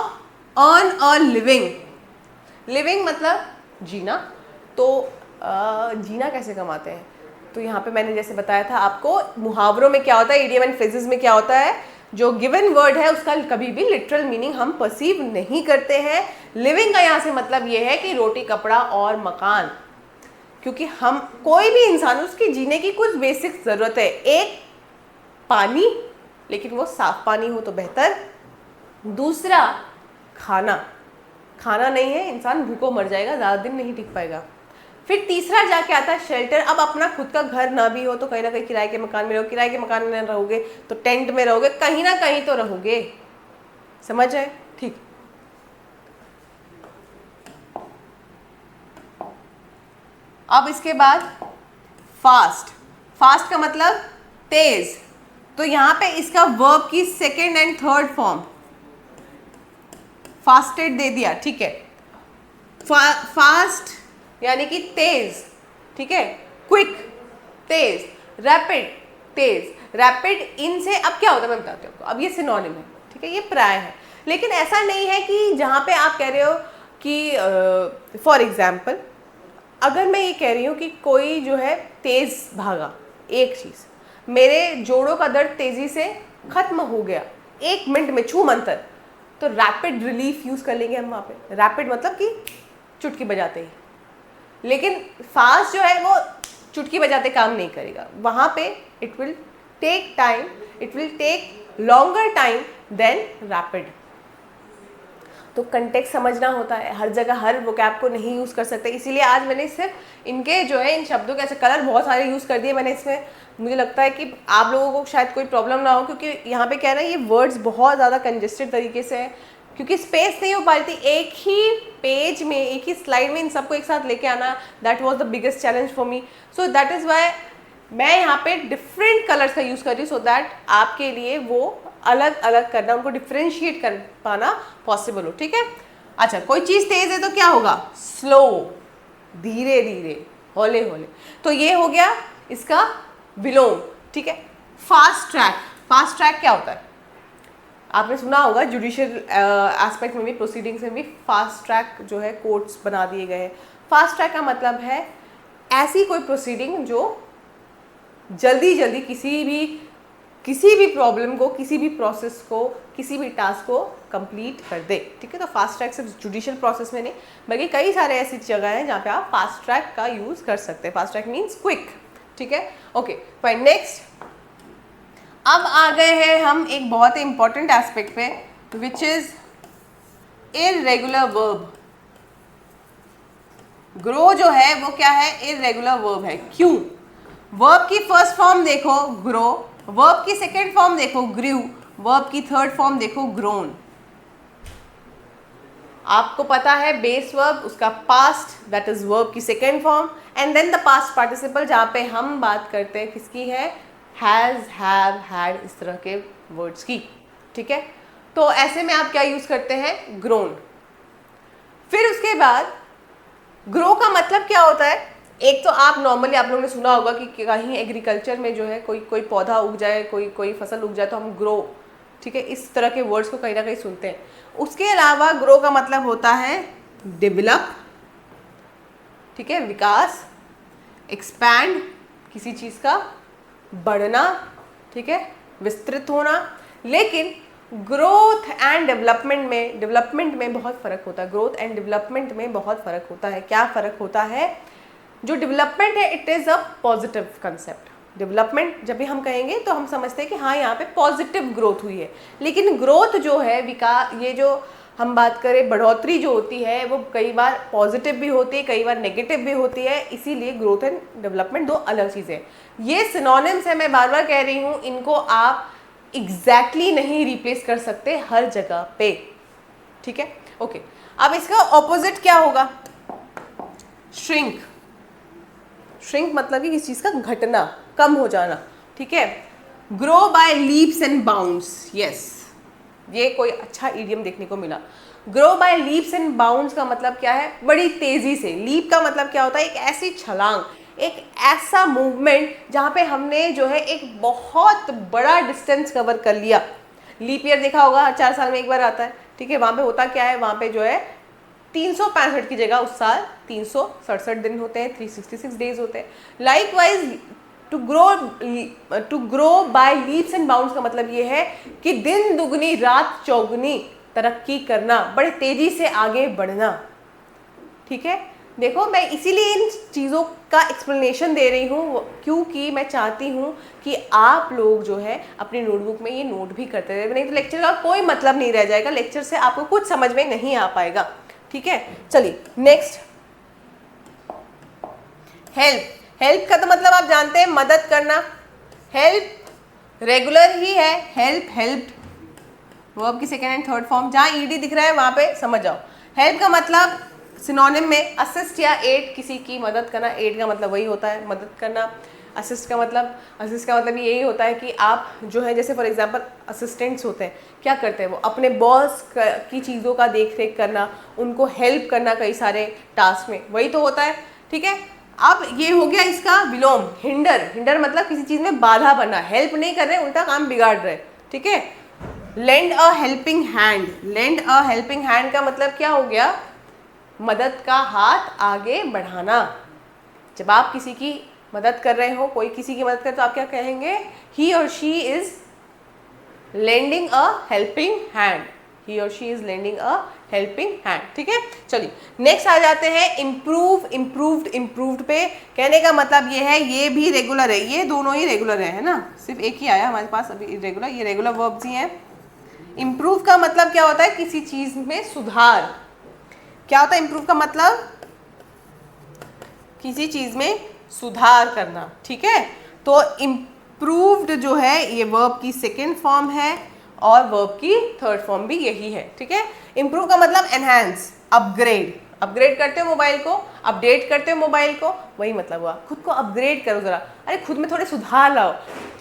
earn a living. Living मतलब जीना। तो जीना कैसे कमाते हैं? तो यहाँ पे मैंने जैसे बताया था आपको, मुहावरों में क्या होता है, इडियम एंड फ्रेजेस में क्या होता है, जो गिवन वर्ड है उसका कभी भी लिटरल मीनिंग हम परसीव नहीं करते हैं। लिविंग का यहाँ से मतलब ये है कि रोटी, कपड़ा और मकान, क्योंकि हम कोई भी इंसान, उसकी जीने की कुछ बेसिक ज़रूरत है। एक पानी, लेकिन वो साफ पानी हो तो बेहतर। दूसरा खाना, खाना नहीं है इंसान भूखों मर जाएगा, ज़्यादा दिन नहीं टिक पाएगा। फिर तीसरा जाके आता है शेल्टर। अब अपना खुद का घर ना भी हो तो कहीं ना कहीं किराए के मकान में रहो, किराए के मकान में रहोगे तो टेंट में रहोगे, कहीं ना कहीं तो रहोगे, समझ आए? ठीक। अब इसके बाद फास्ट। फास्ट का मतलब तेज। तो यहाँ पे इसका वर्ब की second and third form fasted दे दिया, ठीक है। फास्ट यानी कि तेज, ठीक है। क्विक, तेज। रैपिड, तेज। रैपिड इन से अब क्या होता है मैं बताती हूँ आपको। अब ये सिनोनिम है, ठीक है, ये प्राय है, लेकिन ऐसा नहीं है कि जहाँ पे आप कह रहे हो कि फॉर एग्जाम्पल अगर मैं ये कह रही हूँ कि कोई जो है तेज भागा, एक चीज़, मेरे जोड़ों का दर्द तेजी से खत्म हो गया 1 मिनट में, छू मंतर, तो रैपिड रिलीफ यूज़ कर लेंगे हम वहाँ पे। रैपिड मतलब कि चुटकी बजाते ही, लेकिन फास्ट जो है वो चुटकी बजाते काम नहीं करेगा, वहाँ पे it will take time, it will take longer time than rapid. तो कंटेक्स्ट समझना होता है, हर जगह हर वोकैब को नहीं यूज़ कर सकते, इसीलिए आज मैंने सिर्फ इनके जो है इन शब्दों के ऐसे कलर बहुत सारे यूज़ कर दिए मैंने इसमें। मुझे लगता है कि आप लोगों को शायद कोई प्रॉब्लम ना हो, क्योंकि यहाँ पे क्या है ना, ये वर्ड्स बहुत ज़्यादा कंजेस्टेड तरीके से है, क्योंकि स्पेस नहीं हो पा रही थी एक ही पेज में, एक ही स्लाइड में इन सबको एक साथ लेके आना। That was the biggest challenge for me. So that is why मैं यहाँ पे डिफरेंट कलर्स का यूज़ कर रही हूँ सो दैट आपके लिए वो अलग अलग करना, उनको डिफ्रेंशिएट कर पाना पॉसिबल हो, ठीक है। अच्छा, कोई चीज़ तेज़ है तो क्या होगा, स्लो, धीरे धीरे, हौले हौले। तो ये हो गया इसका विलोम, ठीक है। फास्ट ट्रैक, फास्ट ट्रैक क्या होता है, आपने सुना होगा जुडिशियल एस्पेक्ट में भी, प्रोसीडिंग्स में भी फास्ट ट्रैक जो है कोर्ट्स बना दिए गए हैं। फास्ट ट्रैक का मतलब है ऐसी कोई प्रोसीडिंग जो जल्दी जल्दी किसी भी प्रॉब्लम को, किसी भी प्रोसेस को, किसी भी टास्क को कंप्लीट कर दे, ठीक है। तो फास्ट ट्रैक सिर्फ जुडिशियल प्रोसेस में नहीं, बल्कि कई सारे ऐसी जगह हैं जहाँ पे आप फास्ट ट्रैक का यूज़ कर सकते हैं। फास्ट ट्रैक मीन्स क्विक, ठीक है। ओके फाइन, नेक्स्ट अब आ गए हैं हम एक बहुत ही इंपॉर्टेंट एस्पेक्ट पे, which is irregular verb. Grow जो है वो क्या है, इररेगुलर वर्ब है। क्यों? वर्ब की फर्स्ट फॉर्म देखो ग्रो, वर्ब की सेकेंड फॉर्म देखो ग्रू, वर्ब की थर्ड फॉर्म देखो ग्रोन। आपको पता है बेस वर्ब, उसका पास्ट दैट इज वर्ब की second form, and then the past participle जहाँ पे हम बात करते हैं किसकी है, हैज़, हैव, हैड, इस तरह के वर्ड्स की, ठीक है। तो ऐसे में आप क्या यूज़ करते हैं, ग्रोन। फिर उसके बाद ग्रो का मतलब क्या होता है, एक तो आप नॉर्मली आप लोगों ने सुना होगा कि कहीं एग्रीकल्चर में जो है कोई पौधा उग जाए, कोई फसल उग जाए तो हम ग्रो, ठीक है, इस तरह के वर्ड्स को कहीं ना कहीं सुनते हैं। उसके अलावा ग्रो का मतलब होता है डेवलप, ठीक है, विकास, एक्सपैंड, किसी चीज़ का बढ़ना, ठीक है, विस्तृत होना। लेकिन ग्रोथ एंड डेवलपमेंट में बहुत फ़र्क होता है। ग्रोथ एंड डेवलपमेंट में बहुत फ़र्क होता है। क्या फ़र्क होता है? जो डेवलपमेंट है it is a positive concept. Development जब भी हम कहेंगे तो हम समझते हैं कि हाँ यहाँ पे पॉजिटिव ग्रोथ हुई है, लेकिन ग्रोथ जो है, विकास, ये जो हम बात करें बढ़ोतरी जो होती है वो कई बार पॉजिटिव भी होती है, कई बार नेगेटिव भी होती है। इसीलिए ग्रोथ एंड डेवलपमेंट दो अलग चीज़ें हैं। ये सिनोनिम्स है, मैं बार बार कह रही हूँ, इनको आप एग्जैक्टली नहीं रिप्लेस कर सकते हर जगह पे, ठीक है। ओके, अब इसका ऑपोजिट क्या होगा, श्रिंक। श्रिंक मतलब कि किसी चीज़ का घटना, कम हो जाना, ठीक है। Grow by leaps and bounds, yes, ये कोई अच्छा इडियम देखने को मिला। Grow by leaps and bounds का मतलब क्या है, बड़ी तेजी से। लीप का मतलब क्या होता है, एक ऐसी छलांग, एक ऐसा मूवमेंट जहाँ पे हमने जो है एक बहुत बड़ा डिस्टेंस कवर कर लिया। लीप ईयर देखा होगा, हर 4 साल में एक बार आता है, ठीक है। वहाँ पे होता क्या है, वहाँ पे जो है 365 की जगह उस साल 367 दिन होते हैं, 366 डेज होते हैं। Likewise to grow by leaps and bounds का मतलब ये है कि दिन दुगनी रात चौगुनी तरक्की करना, बड़े तेजी से आगे बढ़ना, ठीक है। देखो, मैं इसीलिए इन चीज़ों का एक्सप्लेनेशन दे रही हूँ क्योंकि मैं चाहती हूँ कि आप लोग जो है अपनी नोटबुक में ये नोट भी करते रहे, नहीं तो लेक्चर का कोई मतलब नहीं रह जाएगा, लेक्चर से आपको कुछ समझ में नहीं आ पाएगा, ठीक है। चलिए नेक्स्ट, हेल्प। हेल्प का तो मतलब आप जानते हैं, मदद करना। हेल्प रेगुलर ही है, हेल्प, हेल्प्ड, वर्ब की सेकेंड एंड थर्ड फॉर्म। जहाँ ईडी दिख रहा है वहाँ पे समझ जाओ। हेल्प का मतलब सिनोनिम में असिस्ट या एड, किसी की मदद करना। एड का मतलब वही होता है, मदद करना। असिस्ट का मतलब यही होता है कि आप जो है, जैसे फॉर एग्जांपल असिस्टेंट्स होते हैं, क्या करते हैं वो, अपने बॉस की चीज़ों का देख रेख करना, उनको हेल्प करना कई सारे टास्क में, वही तो होता है, ठीक है। अब ये हो गया इसका विलोम, हिंडर। हिंडर मतलब किसी चीज़ में बाधा बनना, हेल्प नहीं कर रहे, उल्टा काम बिगाड़ रहे, ठीक है। Lend a helping hand. Lend a helping hand का मतलब क्या हो गया, मदद का हाथ आगे बढ़ाना। जब आप किसी की मदद कर रहे हो, कोई किसी की मदद करे तो आप क्या कहेंगे, ही और she is lending a helping hand. He और she is lending a helping hand, ठीक है। चलिए नेक्स्ट आ जाते हैं इम्प्रूव, इम्प्रूव्ड, इम्प्रूव्ड पे। कहने का मतलब ये है, ये भी रेगुलर है, ये दोनों ही रेगुलर है ना, सिर्फ एक ही आया हमारे पास अभी इरेगुलर, ये रेगुलर वर्ब्स ही हैं। इम्प्रूव का मतलब क्या होता है, किसी चीज में सुधार। क्या होता है इम्प्रूव का मतलब, किसी चीज में सुधार करना, ठीक है। तो इम्प्रूव्ड जो है ये वर्ब की सेकेंड फॉर्म है और वर्ब की थर्ड फॉर्म भी यही है, ठीक है। इम्प्रूव का मतलब एनहांस, अपग्रेड, अपग्रेड करते हो मोबाइल को, अपडेट करते हो मोबाइल को, वही मतलब हुआ। खुद को अपग्रेड करो ज़रा, अरे खुद में थोड़े सुधार लाओ,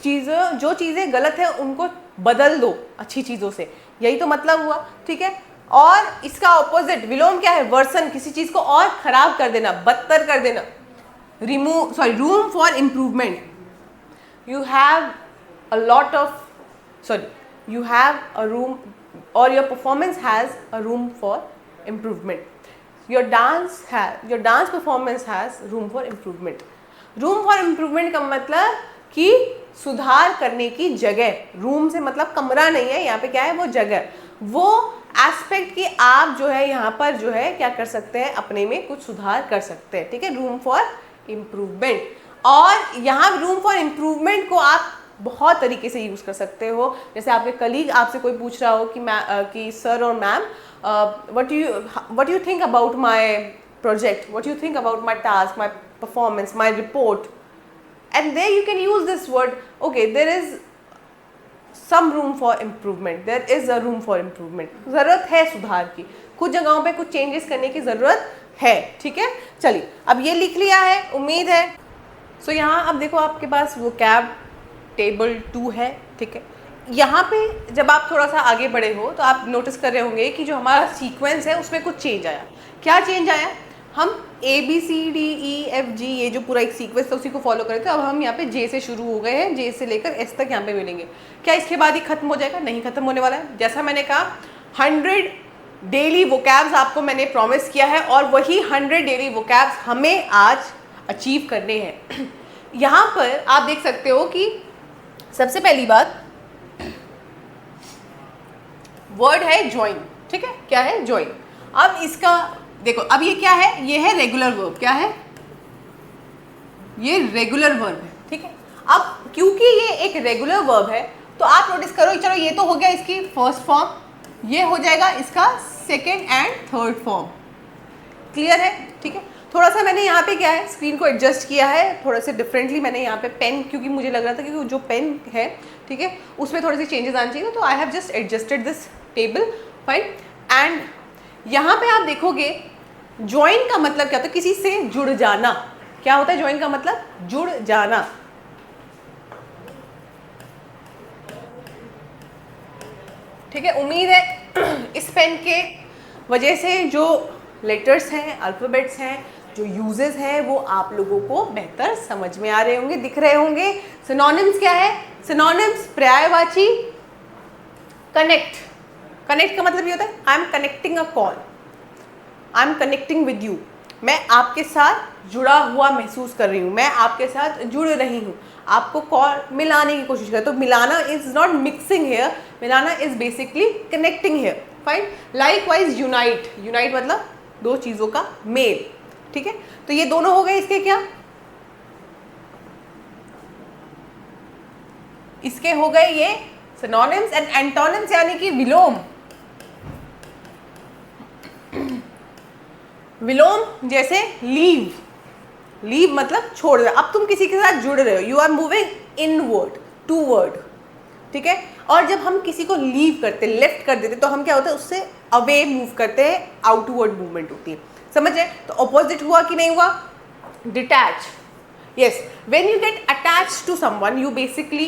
चीज़ें जो चीज़ें गलत है उनको बदल दो अच्छी चीज़ों से, यही तो मतलब हुआ, ठीक है। और इसका ऑपोजिट विलोम क्या है? वर्सन, किसी चीज़ को और ख़राब कर देना, बदतर कर देना। Room for improvement, you have a lot of you have a room, or your performance has a room for improvement. Your dance performance has room for improvement. room for improvement का मतलब कि सुधार करने की जगह। रूम से मतलब कमरा नहीं है, यहाँ पे क्या है? वो जगह, वो एस्पेक्ट की आप जो है यहाँ पर जो है क्या कर सकते हैं? अपने में कुछ सुधार कर सकते हैं, ठीक है। Room for improvement. और यहाँ रूम फॉर इम्प्रूवमेंट को आप बहुत तरीके से यूज़ कर सकते हो। जैसे आपके कलीग आपसे कोई पूछ रहा हो कि सर और ma'am what do you think about my project, what do you think about my task, my performance, my report, and there you can use this word, okay, there is some room for improvement, there is a room for improvement। ज़रूरत है सुधार की, कुछ जगहों पे कुछ changes करने की ज़रूरत है, ठीक है। चलिए अब ये लिख लिया है, उम्मीद है। सो यहाँ अब देखो आपके पास वो कैब टेबल 2 है, ठीक है। यहाँ पे जब आप थोड़ा सा आगे बढ़े हो तो आप नोटिस कर रहे होंगे कि जो हमारा सीक्वेंस है उसमें कुछ चेंज आया। क्या चेंज आया? हम ABCDEFG ये जो पूरा एक सीक्वेंस था उसी को फॉलो करे थे, अब हम यहाँ पे J से शुरू हो गए हैं, J से लेकर S तक यहाँ पे मिलेंगे। क्या इसके बाद ही खत्म हो जाएगा? नहीं खत्म होने वाला है। जैसा मैंने कहा 100 डेली वोकैब्स आपको मैंने प्रॉमिस किया है और वही 100 डेली वोकैब्स हमें आज अचीव करने हैं। यहाँ पर आप देख सकते हो कि सबसे पहली बात वर्ड है ज्वाइन, ठीक है। क्या है? ज्वाइन। अब इसका देखो, अब ये क्या है? ये है रेगुलर वर्ब। क्या है? ये रेगुलर वर्ब है, ठीक है। अब क्योंकि ये एक रेगुलर वर्ब है तो आप नोटिस करो, चलो ये तो हो गया इसकी फर्स्ट फॉर्म, ये हो जाएगा इसका second and third form. Clear है? ठीक है। थोड़ा सा मैंने यहाँ पे क्या है स्क्रीन को एडजस्ट किया है, थोड़ा सा डिफरेंटली मैंने यहाँ पे पेन, क्योंकि मुझे लग रहा था कि जो पेन है, ठीक है, उसमें थोड़े से चेंजेस आने चाहिए, तो I have just adjusted this table, fine. And यहाँ पे आप देखोगे ज्वाइन का मतलब क्या होता है? किसी से जुड़ जाना। क्या होता है ज्वाइन का मतलब? जुड़ जाना। ठीक है, उम्मीद है इस पेन के वजह से जो लेटर्स हैं, अल्फ़ाबेट्स हैं, जो यूजेस हैं वो आप लोगों को बेहतर समझ में आ रहे होंगे, दिख रहे होंगे। सिनोनिम्स क्या है? सिनोनिम्स पर्यायवाची कनेक्ट। कनेक्ट का मतलब ये होता है I am connecting a call, I am connecting with you. मैं आपके साथ जुड़ा हुआ महसूस कर रही हूँ, मैं आपके साथ जुड़ रही हूँ, आपको कॉल मिलाने की कोशिश कर। तो मिलाना इज नॉट मिक्सिंग हेयर, मिलाना is basically connecting hair, fine. Likewise unite, unite मतलब दो चीज़ों का मेल, ठीक है। तो ये दोनों हो गए इसके क्या? इसके हो गए ये सिनोनिम्स। एंड एंटोनिम्स यानी कि विलोम। विलोम जैसे लीव, लीव मतलब छोड़ दे। अब तुम किसी के साथ जुड़ रहे हो, you are moving inward, toward, ठीक है। और जब हम किसी को लीव करते, लेफ्ट कर देते, तो हम क्या होता है उससे अवे मूव करते हैं, आउटवर्ड मूवमेंट होती है, समझ रहे? तो ऑपोजिट हुआ कि नहीं हुआ? Detach. Yes, when you get attach to someone you basically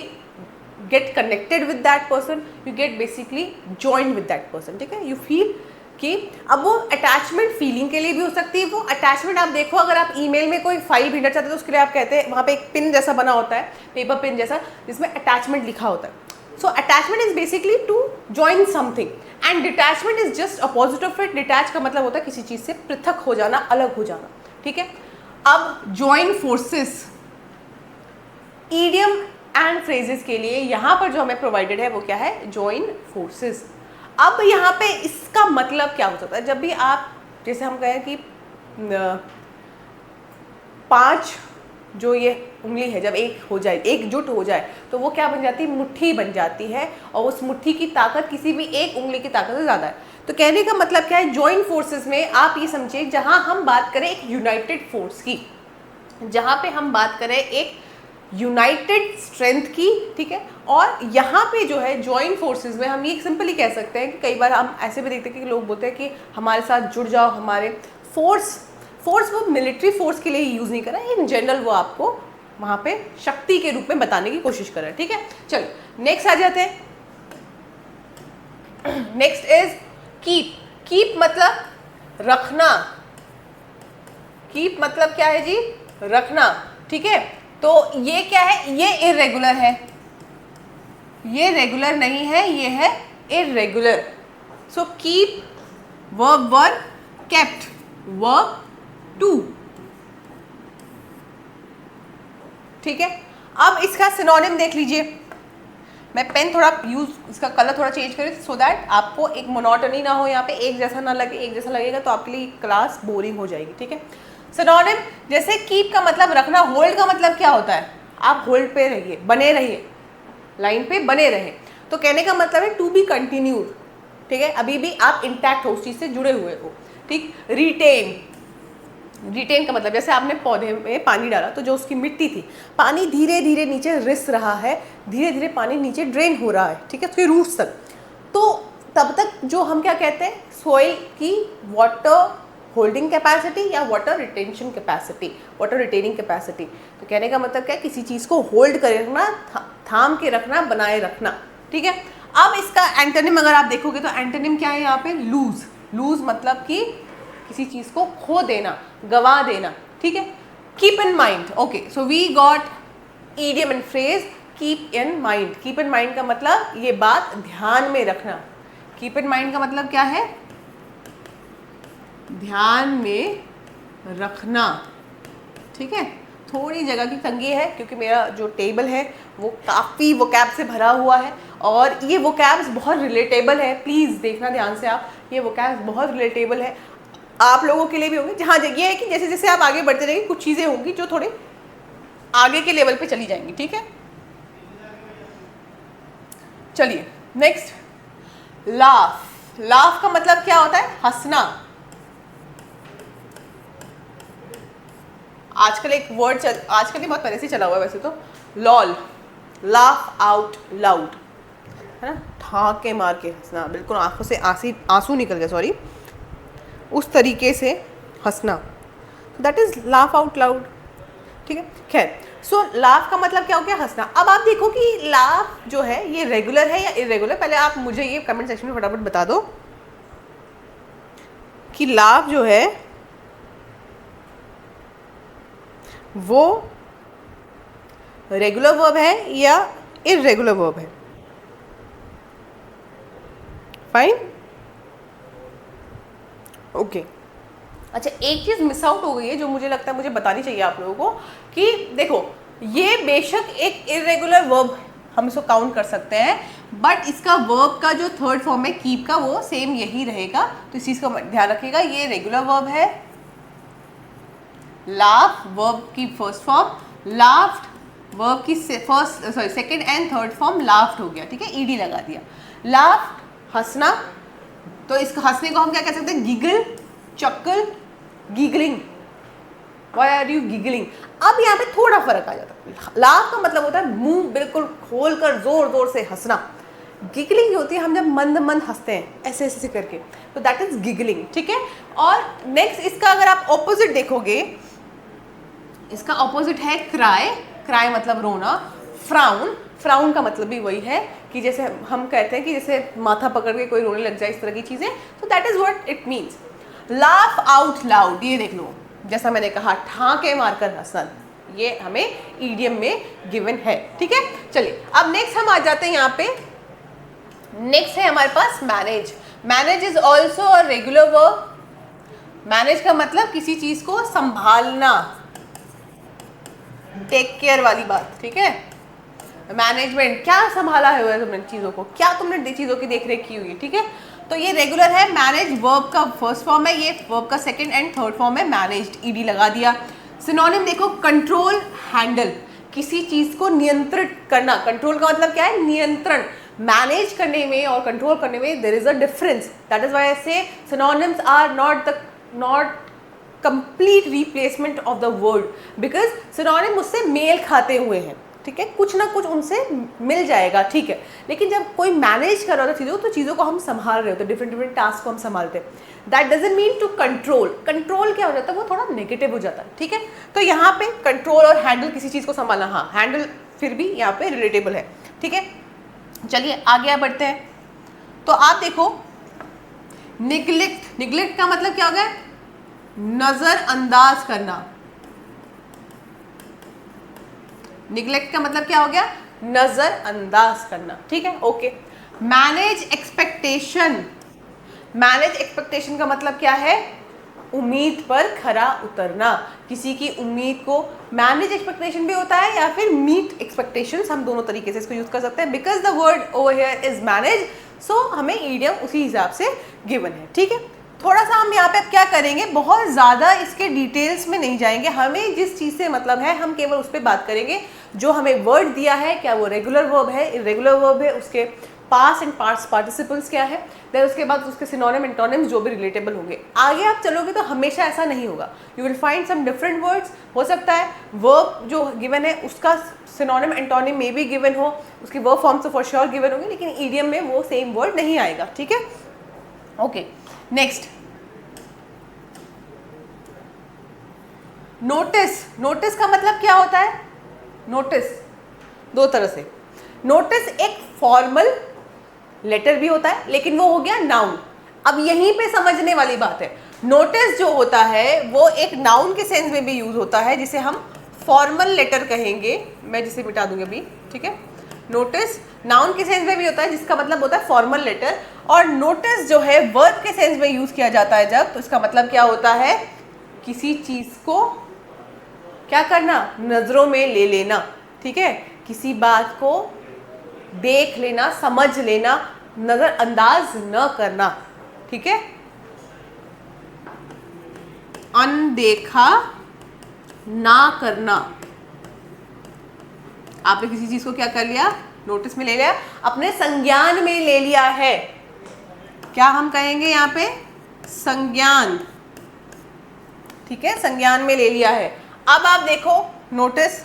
get connected with that person, you get basically joined with that person, ठीक है। यू फील कि अब वो अटैचमेंट फीलिंग के लिए भी हो सकती है। वो अटैचमेंट आप देखो, अगर आप ईमेल में कोई फाइल भेजना चाहते हो तो उसके लिए आप कहते हैं वहाँ पे एक पिन जैसा बना होता है, पेपर पिन जैसा, जिसमें अटैचमेंट लिखा होता है। So attachment is basically to join something and detachment is just opposite of it. Detach का मतलब होता है किसी चीज़ से पृथक हो जाना, अलग हो जाना, ठीक है। अब join forces, idiom and phrases के लिए यहाँ पर जो हमें प्रोवाइडेड है वो क्या है? Join forces. अब यहाँ पे इसका मतलब क्या हो सकता है? जब भी आप, जैसे हम कहें कि 5 जो ये उंगली है जब एक हो जाए, एकजुट हो जाए, तो वो क्या बन जाती है? मुट्ठी बन जाती है, और उस मुट्ठी की ताकत किसी भी एक उंगली की ताकत से ज़्यादा है। तो कहने का मतलब क्या है? जॉइंट फोर्सेस में आप ये समझिए, जहाँ हम बात करें एक यूनाइटेड फोर्स की, जहाँ पे हम बात करें एक यूनाइटेड स्ट्रेंथ की, ठीक है। और यहाँ पे जो है जॉइंट फोर्सेस में हम ये सिंपली कह सकते हैं कि कई बार हम ऐसे भी देखते हैं कि लोग बोलते हैं कि हमारे साथ जुड़ जाओ, हमारे फोर्स वो मिलिट्री फोर्स के लिए यूज़ नहीं कर रहा है, इन जनरल वो आपको वहाँ पे शक्ति के रूप में बताने की कोशिश कर रहा है, ठीक है। चलो नेक्स्ट आ जाते हैं। Next is keep. कीप मतलब रखना। कीप मतलब क्या है जी? रखना, ठीक है। तो ये क्या है? ये इर्रेगुलर है, ये रेगुलर नहीं है, ये है irregular. So keep verb 1, kept verb 2, ठीक है। अब इसका सिनोनिम देख लीजिए। मैं पेन थोड़ा यूज, इसका कलर थोड़ा चेंज करें सो दैट आपको एक मोनोटनी ना हो, यहाँ पे एक जैसा ना लगे। एक जैसा लगेगा तो आपके लिए क्लास बोरिंग हो जाएगी, ठीक है। सिनोनिम जैसे कीप का मतलब रखना, होल्ड का मतलब क्या होता है? आप होल्ड पे रहिए, बने रहिए, लाइन पे बने रहे। तो कहने का मतलब है टू बी कंटिन्यूड, ठीक है, अभी भी आप इंटैक्ट हो, उस चीज़ से जुड़े हुए हो, ठीक। रिटेन, रिटेन का मतलब जैसे आपने पौधे में पानी डाला तो जो उसकी मिट्टी थी, पानी धीरे धीरे नीचे रिस रहा है, धीरे धीरे पानी नीचे ड्रेन हो रहा है, ठीक है, उसके रूट्स तक। तो तब तक जो हम क्या कहते हैं, सॉइल की वाटर होल्डिंग कैपेसिटी या water retention capacity, water retaining capacity. तो कहने का मतलब क्या है? किसी चीज़ को होल्ड कर रखना, थाम के रखना, बनाए रखना, ठीक है। अब इसका एंटोनिम अगर आप देखोगे तो एंटोनिम क्या है यहाँ पे? लूज। लूज मतलब कि किसी चीज़ को खो देना, गवा देना, ठीक है। Keep in mind, okay, so we got idiom and phrase keep in mind. Keep in mind का मतलब ये बात ध्यान में रखना। कीप इन माइंड का मतलब क्या है? ध्यान में रखना, ठीक है। थोड़ी जगह की तंगी है क्योंकि मेरा जो टेबल है वो काफ़ी वोकैब से भरा हुआ है और ये वोकैब्स बहुत रिलेटेबल है, प्लीज़ देखना ध्यान से आप, ये वोकैब्स बहुत रिलेटेबल है, आप लोगों के लिए भी होंगे। जहाँ ये है कि जैसे जैसे आप आगे बढ़ते रहेंगे कुछ चीज़ें होंगी जो थोड़े आगे के लेवल पे चली जाएंगी, ठीक है। चलिए नेक्स्ट, लाफ। लाफ का मतलब क्या होता है? हंसना। आजकल एक वर्ड आजकल ही बहुत पहले से चला हुआ है वैसे तो, लॉल, लाफ आउट लाउड, है ना, ठाके मार के हंसना, बिल्कुल आंखों से आंसू निकल गए, सॉरी, उस तरीके से हंसना, that is laugh out loud, ठीक है। खैर, सो लाफ का मतलब क्या हो गया? हंसना। अब आप देखो कि लाफ जो है ये रेगुलर है या इरेगुलर, पहले आप मुझे ये कमेंट सेक्शन में फटाफट बता दो कि लाफ जो है वो रेगुलर वर्ब है या इरेगुलर वर्ब है? Fine, okay. अच्छा, एक चीज़ मिस आउट हो गई है जो मुझे लगता है मुझे बतानी चाहिए आप लोगों को, कि देखो ये बेशक एक इरेगुलर वर्ब हम इसको काउंट कर सकते हैं, बट इसका वर्ब का जो थर्ड फॉर्म है कीप का वो सेम यही रहेगा, तो इस चीज़ का ध्यान रखिएगा। ये रेगुलर वर्ब है, लाफ वर्ब की फर्स्ट फॉर्म, लाफ्ड वर्ब की second and third form laughed हो गया, ठीक है, ईडी लगा दिया। लाफ्ड हंसना, तो इसका हंसने को हम क्या कह सकते हैं? Giggle, chuckle, giggling. Why are you giggling? अब यहाँ पे थोड़ा फर्क आ जाता है। लाफ का मतलब होता है मुंह बिल्कुल खोलकर जोर जोर से हंसना। गिगलिंग होती है हम जब मंद मंद हंसते हैं ऐसे ऐसे करके, तो दैट इज गिगलिंग, ठीक है। और नेक्स्ट इसका अगर आप ऑपोजिट देखोगे, इसका ऑपोजिट है क्राई। क्राई मतलब रोना। फ्राउन, फ्राउन का मतलब भी वही है कि जैसे हम कहते हैं कि जैसे माथा पकड़ के कोई रोने लग जाए, इस तरह की चीज़ें, तो that is what it means. Laugh out loud, ये देख लो, जैसा मैंने कहा ठाके मारकर हंसना, ये हमें ईडियम में गिवन है, ठीक है। चलिए अब नेक्स्ट हम आ जाते हैं यहाँ पे, नेक्स्ट है हमारे पास manage. Manage is also a regular verb. Manage का मतलब किसी चीज को संभालना, टेक केयर वाली बात, ठीक है। मैनेजमेंट, क्या संभाला है तुमने चीज़ों को, क्या तुमने चीज़ों की देख रेख की हुई है, ठीक है। तो ये रेगुलर है। मैनेज वर्ब का फर्स्ट फॉर्म है, ये वर्ब का सेकंड एंड थर्ड फॉर्म है, मैनेज्ड, ईडी लगा दिया। सिनोनिम देखो, कंट्रोल, हैंडल, किसी चीज़ को नियंत्रित करना। कंट्रोल का मतलब क्या है? नियंत्रण। मैनेज करने में और कंट्रोल करने में there is a difference, that is why I say synonyms are not complete replacement of the word, because synonym उससे मेल खाते हुए हैं, ठीक है, कुछ ना कुछ उनसे मिल जाएगा, ठीक है। लेकिन जब कोई मैनेज कर रहा होता चीज़ों, तो चीज़ों को हम संभाल रहे होते, डिफरेंट डिफरेंट टास्क को हम संभालते हैं। That doesn't mean to control. Control क्या हो जाता है, वो थोड़ा नेगेटिव हो जाता है, ठीक है। तो यहाँ पे कंट्रोल और हैंडल किसी चीज़ को संभालना, हाँ हैंडल फिर भी यहाँ पे रिलेटेबल है, ठीक है। चलिए आगे बढ़ते हैं। तो आप देखो निग्लेक्ट, निग्लेक्ट का मतलब क्या हो गया, नजरअंदाज करना। निग्लेक्ट का मतलब क्या हो गया, नजरअंदाज करना, ठीक है, okay. Manage expectation, manage expectation का मतलब क्या है, उम्मीद पर खरा उतरना, किसी की उम्मीद को मैनेज एक्सपेक्टेशन भी होता है या फिर मीट एक्सपेक्टेशंस, हम दोनों तरीके से इसको यूज कर सकते हैं। Because the word over here is manage, so हमें ईडियम उसी हिसाब से गिवन है, ठीक है। थोड़ा सा हम यहाँ पे अब क्या करेंगे, बहुत ज़्यादा इसके डिटेल्स में नहीं जाएंगे, हमें जिस चीज़ से मतलब है हम केवल उस पर बात करेंगे। जो हमें वर्ड दिया है, क्या वो रेगुलर वर्ब है, इरेगुलर वर्ब है, उसके पास्ट एंड पास्ट पार्टिसिपल्स क्या है, देन उसके बाद उसके सिनोनिम एंटोनिम्स जो भी रिलेटेबल होंगे। आगे आप चलोगे तो हमेशा ऐसा नहीं होगा, you will find some different words. हो सकता है वर्ब जो गिवन है उसका सिनोनिम एंटोनिम में भी गिवन हो, उसकी वर्ब फॉर्म तो फॉर श्योर गिवन होगी, लेकिन ईडियम में वो सेम वर्ड नहीं आएगा, ठीक है, ओके। नेक्स्ट नोटिस, नोटिस का मतलब क्या होता है, नोटिस दो तरह से, नोटिस एक फॉर्मल लेटर भी होता है, लेकिन वो हो गया नाउन। अब यहीं पे समझने वाली बात है, नोटिस जो होता है वो एक नाउन के सेंस में भी यूज होता है, जिसे हम फॉर्मल लेटर कहेंगे, मैं जिसे मिटा दूंगी अभी, ठीक है। नोटिस नाउन के सेंस में भी होता है, जिसका मतलब होता है फॉर्मल लेटर, और नोटिस जो है वर्ब के सेंस में यूज किया जाता है जब, तो इसका मतलब क्या होता है, किसी चीज को क्या करना, नजरों में ले लेना, ठीक है, किसी बात को देख लेना, समझ लेना, नजरअंदाज न करना, ठीक है, अनदेखा ना करना। आपने किसी चीज को क्या कर लिया, नोटिस में ले लिया, अपने संज्ञान में ले लिया है, क्या हम कहेंगे यहाँ पे, संज्ञान, ठीक है, संज्ञान में ले लिया है। अब आप देखो नोटिस,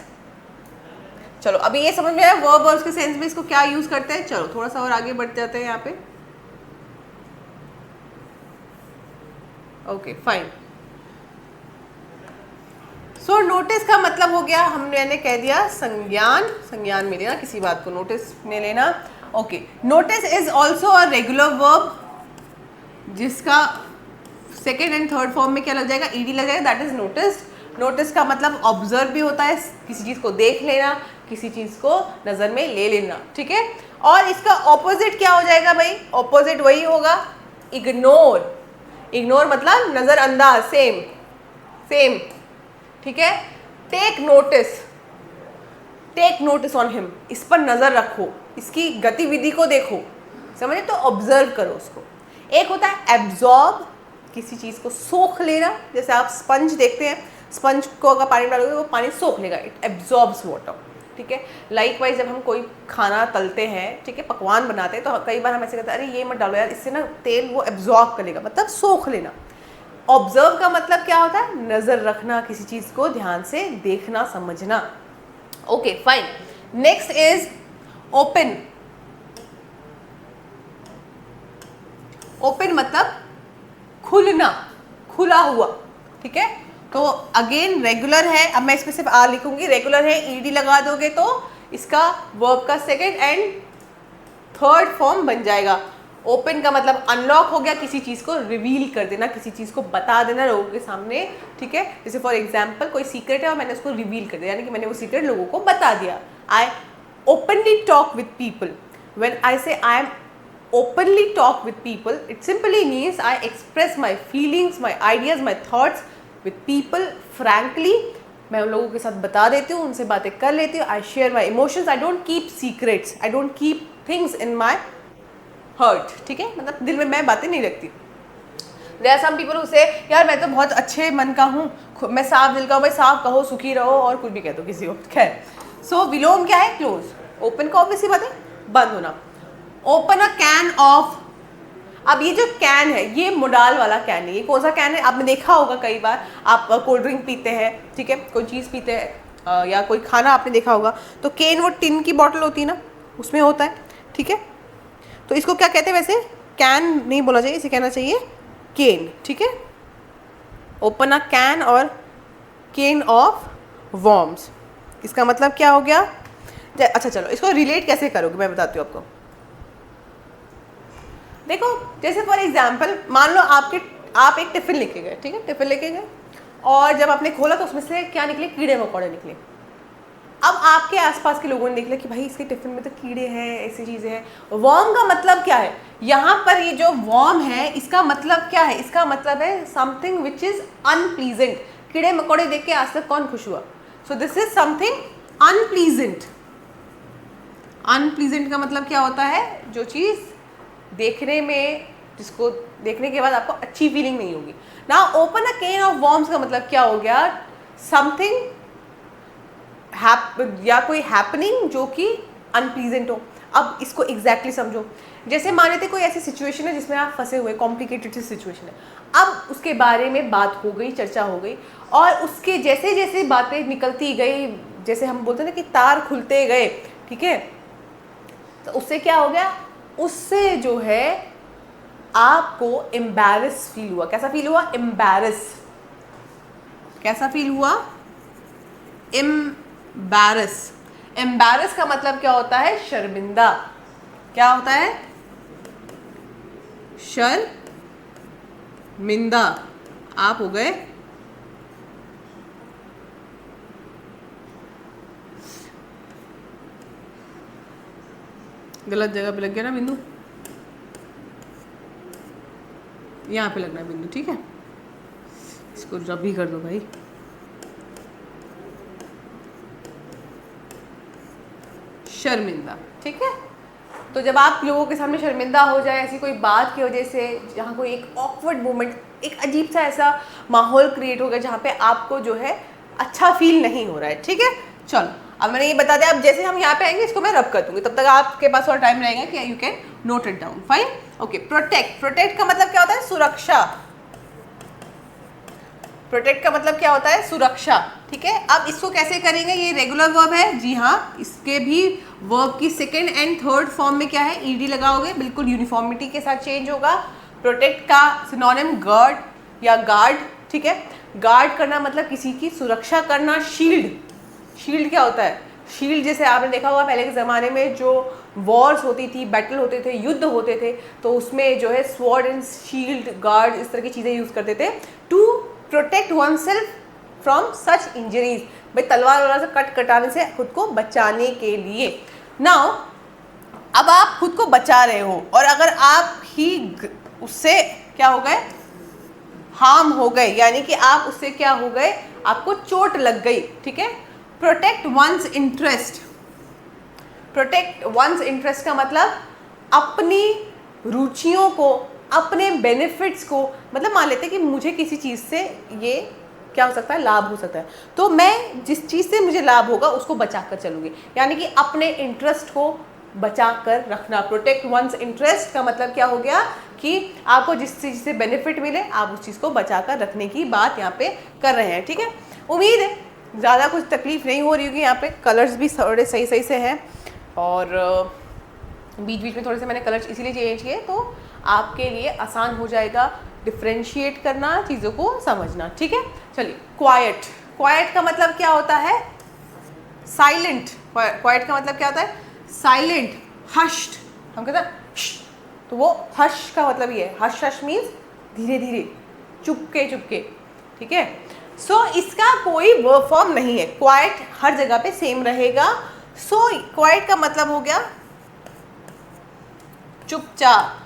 चलो अभी ये समझ में आया वर्ब और उसके सेंस में इसको क्या यूज करते हैं। चलो थोड़ा सा और आगे बढ़ जाते हैं यहाँ पे, ओके फाइन। सो नोटिस का मतलब हो गया, हमने कह दिया संज्ञान, संज्ञान में लेना, किसी बात को नोटिस में लेना, okay. Notice is also a regular verb, जिसका सेकेंड एंड थर्ड फॉर्म में क्या लग जाएगा, ईडी लग जाएगा, दैट इज नोटिस। नोटिस का मतलब ऑब्जर्व भी होता है, किसी चीज को देख लेना, किसी चीज को नजर में ले लेना, ठीक है। और इसका ऑपोजिट क्या हो जाएगा भाई, ऑपोजिट वही होगा, इग्नोर। इग्नोर मतलब नजरअंदाज, सेम सेम, ठीक है। Take notice, take notice on him, इस पर नजर रखो, इसकी गतिविधि को देखो, समझे, तो ऑब्जर्व करो उसको। एक होता है एब्जॉर्ब, किसी चीज को सोख लेना, जैसे आप स्पंज देखते हैं, स्पंज को अगर पानी डालोगे वो पानी सोख लेगा, इट एब्जॉर्ब्स वाटर, ठीक है। लाइकवाइज जब हम कोई खाना तलते हैं, ठीक है, पकवान बनाते हैं, तो कई बार हम ऐसे कहते हैं अरे ये मत डालो यार, इससे ना तेल वो एब्जॉर्ब करेगा, मतलब सोख लेना। ऑब्जर्व का मतलब क्या होता है, नजर रखना, किसी चीज को ध्यान से देखना, समझना, okay fine. Next is open. Open मतलब खुलना, खुला हुआ, ठीक है। तो अगेन रेगुलर है, अब मैं इसमें सिर्फ आ लिखूंगी, रेगुलर है, ईडी लगा दोगे तो इसका वर्ब का सेकेंड एंड थर्ड फॉर्म बन जाएगा। ओपन का मतलब अनलॉक हो गया, किसी चीज़ को रिवील कर देना, किसी चीज़ को बता देना लोगों के सामने, ठीक है। जैसे फॉर एग्जाम्पल कोई सीक्रेट है और मैंने उसको रिवील कर दिया, यानी कि मैंने वो सीक्रेट लोगों को बता दिया। I openly talk with people, when I say I am openly talk with people, it simply means I express my feelings, my ideas, my thoughts with people frankly. मैं उन लोगों के साथ बता देती हूँ, उनसे बातें कर लेती हूँ, I share my emotions, I don't keep secrets, I don't keep things in my heart, ठीक है, मतलब दिल में मैं बातें नहीं रखती। There are some people who say यार मैं तो बहुत अच्छे मन का हूँ, मैं साफ दिल का हूँ, भाई साफ कहो, सुखी रहो, और कुछ भी कह दो किसी को, खैर। सो विलोम क्या है, क्लोज। ओपन का ऑब्वियसली बात है, बंद होना। ओपन अ कैन ऑफ, अब ये जो कैन है ये मोडाल वाला कैन है, ये कौन सा कैन है, आपने देखा होगा कई बार, आप कोल्ड ड्रिंक पीते हैं, ठीक है, कोई चीज़ पीते हैं या कोई खाना आपने देखा होगा, तो कैन वो टिन की बॉटल होती है ना, उसमें होता है। ठीक है, तो इसको क्या कहते हैं वैसे, कैन नहीं बोला चाहिए, इसे कहना चाहिए केन, ठीक है। ओपन अ कैन और केन ऑफ वॉर्म्स, इसका मतलब क्या हो गया। अच्छा चलो इसको रिलेट कैसे करोगे मैं बताती हूँ आपको। देखो जैसे फॉर एग्जाम्पल मान लो आप एक टिफिन लेके गए, ठीक है, टिफिन लेके गए और जब आपने खोला तो उसमें से क्या निकले, कीड़े मकोड़े निकले। अब आपके आसपास के लोगों ने देख लिया कि भाई इसके टिफिन में तो कीड़े हैं, ऐसी चीज़ें हैं। वॉर्म का मतलब क्या है, यहाँ पर ये जो वॉर्म है इसका मतलब क्या है, इसका मतलब है समथिंग विच इज अनप्लीजेंट। कीड़े मकोड़े देख के आज तक कौन खुश हुआ, so this is something unpleasant. Unpleasant का मतलब क्या होता है, जो चीज़ देखने में, जिसको देखने के बाद आपको अच्छी फीलिंग नहीं होगी ना। Open a can of worms का मतलब क्या हो गया, समथिंग या कोई हैपनिंग जो कि अनप्लीजेंट हो। अब इसको एग्जैक्टली समझो, जैसे मान लेते कोई ऐसी सिचुएशन है जिसमें आप फंसे हुए, कॉम्प्लिकेटेड सी सिचुएशन है। अब उसके बारे में बात हो गई, चर्चा हो गई, और उसके जैसे जैसे बातें निकलती गई, जैसे हम बोलते हैं ना कि तार खुलते गए, ठीक है, तो उससे क्या हो गया, उससे जो है आपको एम्बैरस फील हुआ। कैसा फील हुआ, एम्बैरस। कैसा फील हुआ, एम्बैरस। एम्बैरस का मतलब क्या होता है, शर्मिंदा। क्या होता है, शर्मिंदा। आप हो गए गलत जगह पे लग गया ना बिंदु, यहाँ पे लगना है बिंदु, ठीक है, इसको रब भी कर दो भाई। शर्मिंदा, ठीक है। तो जब आप लोगों के सामने शर्मिंदा हो जाए ऐसी कोई बात की वजह से, जहाँ कोई एक ऑकवर्ड मोमेंट, एक अजीब सा ऐसा माहौल क्रिएट हो गया जहाँ पे आपको जो है अच्छा फील नहीं हो रहा है, ठीक है। चलो अब मैंने ये बता दिया, अब जैसे हम यहाँ पे आएंगे इसको मैं रब कर दूंगी, तब तक आपके पास और टाइम रहेगा कि you can note it down, fine, okay. Protect, protect का मतलब क्या होता है, सुरक्षा। प्रोटेक्ट का मतलब क्या होता है, सुरक्षा, ठीक है। अब इसको कैसे करेंगे, ये रेगुलर वर्ब है, जी हाँ, इसके भी वर्ब की सेकेंड एंड थर्ड फॉर्म में क्या है, ईडी लगाओगे, बिल्कुल यूनिफॉर्मिटी के साथ चेंज होगा। प्रोटेक्ट का सिनोनिम गार्ड या गार्ड, ठीक है। गार्ड करना मतलब किसी की सुरक्षा करना। शील्ड, शील्ड क्या होता है, शील्ड जैसे आपने देखा होगा पहले के ज़माने में जो वॉर्स होती थी, बैटल होते थे, युद्ध होते थे, तो उसमें जो है स्वॉर्ड एंड शील्ड, गार्ड, इस तरह की चीज़ें यूज़ करते थे to protect oneself from such injuries. भाई तलवार वलवार से कटाने से खुद को बचाने के लिए। नाउ अब आप खुद को बचा रहे हो और अगर आप ही उससे क्या हो गए, हार्म हो गए, यानी कि आप उससे क्या हो गए, आपको चोट लग गई, ठीक है। Protect one's interest, protect one's interest का मतलब अपनी रुचियों को, अपने बेनिफिट्स को, मतलब मान लेते हैं कि मुझे किसी चीज़ से ये क्या हो सकता है, लाभ हो सकता है, तो मैं जिस चीज़ से मुझे लाभ होगा उसको बचा कर चलूँगी, यानी कि अपने इंटरेस्ट को बचा कर रखना। प्रोटेक्ट वंस इंटरेस्ट का मतलब क्या हो गया कि आपको जिस चीज़ से बेनिफिट मिले आप उस चीज़ को बचा कर रखने की बात यहाँ पे कर रहे हैं, ठीक है। उम्मीद है ज़्यादा कुछ तकलीफ नहीं हो रही होगी। यहाँ पे कलर्स भी थोड़े सही सही से हैं और बीच बीच में थोड़े से मैंने कलर्स इसीलिए चेंज किए तो आपके लिए आसान हो जाएगा डिफ्रेंशिएट करना, चीज़ों को समझना, ठीक है। चलिए क्वाइट, क्वाइट का मतलब क्या होता है, साइलेंट। क्वाइट का मतलब क्या होता है, साइलेंट, हश्ड। हम कहते हैं तो वो हश का मतलब ये है, हश हश मीन्स धीरे धीरे, चुपके चुपके, ठीक है। सो इसका कोई वर्ब फॉर्म नहीं है, क्वाइट हर जगह पे सेम रहेगा। सो क्वाइट का मतलब हो गया चुपचाप,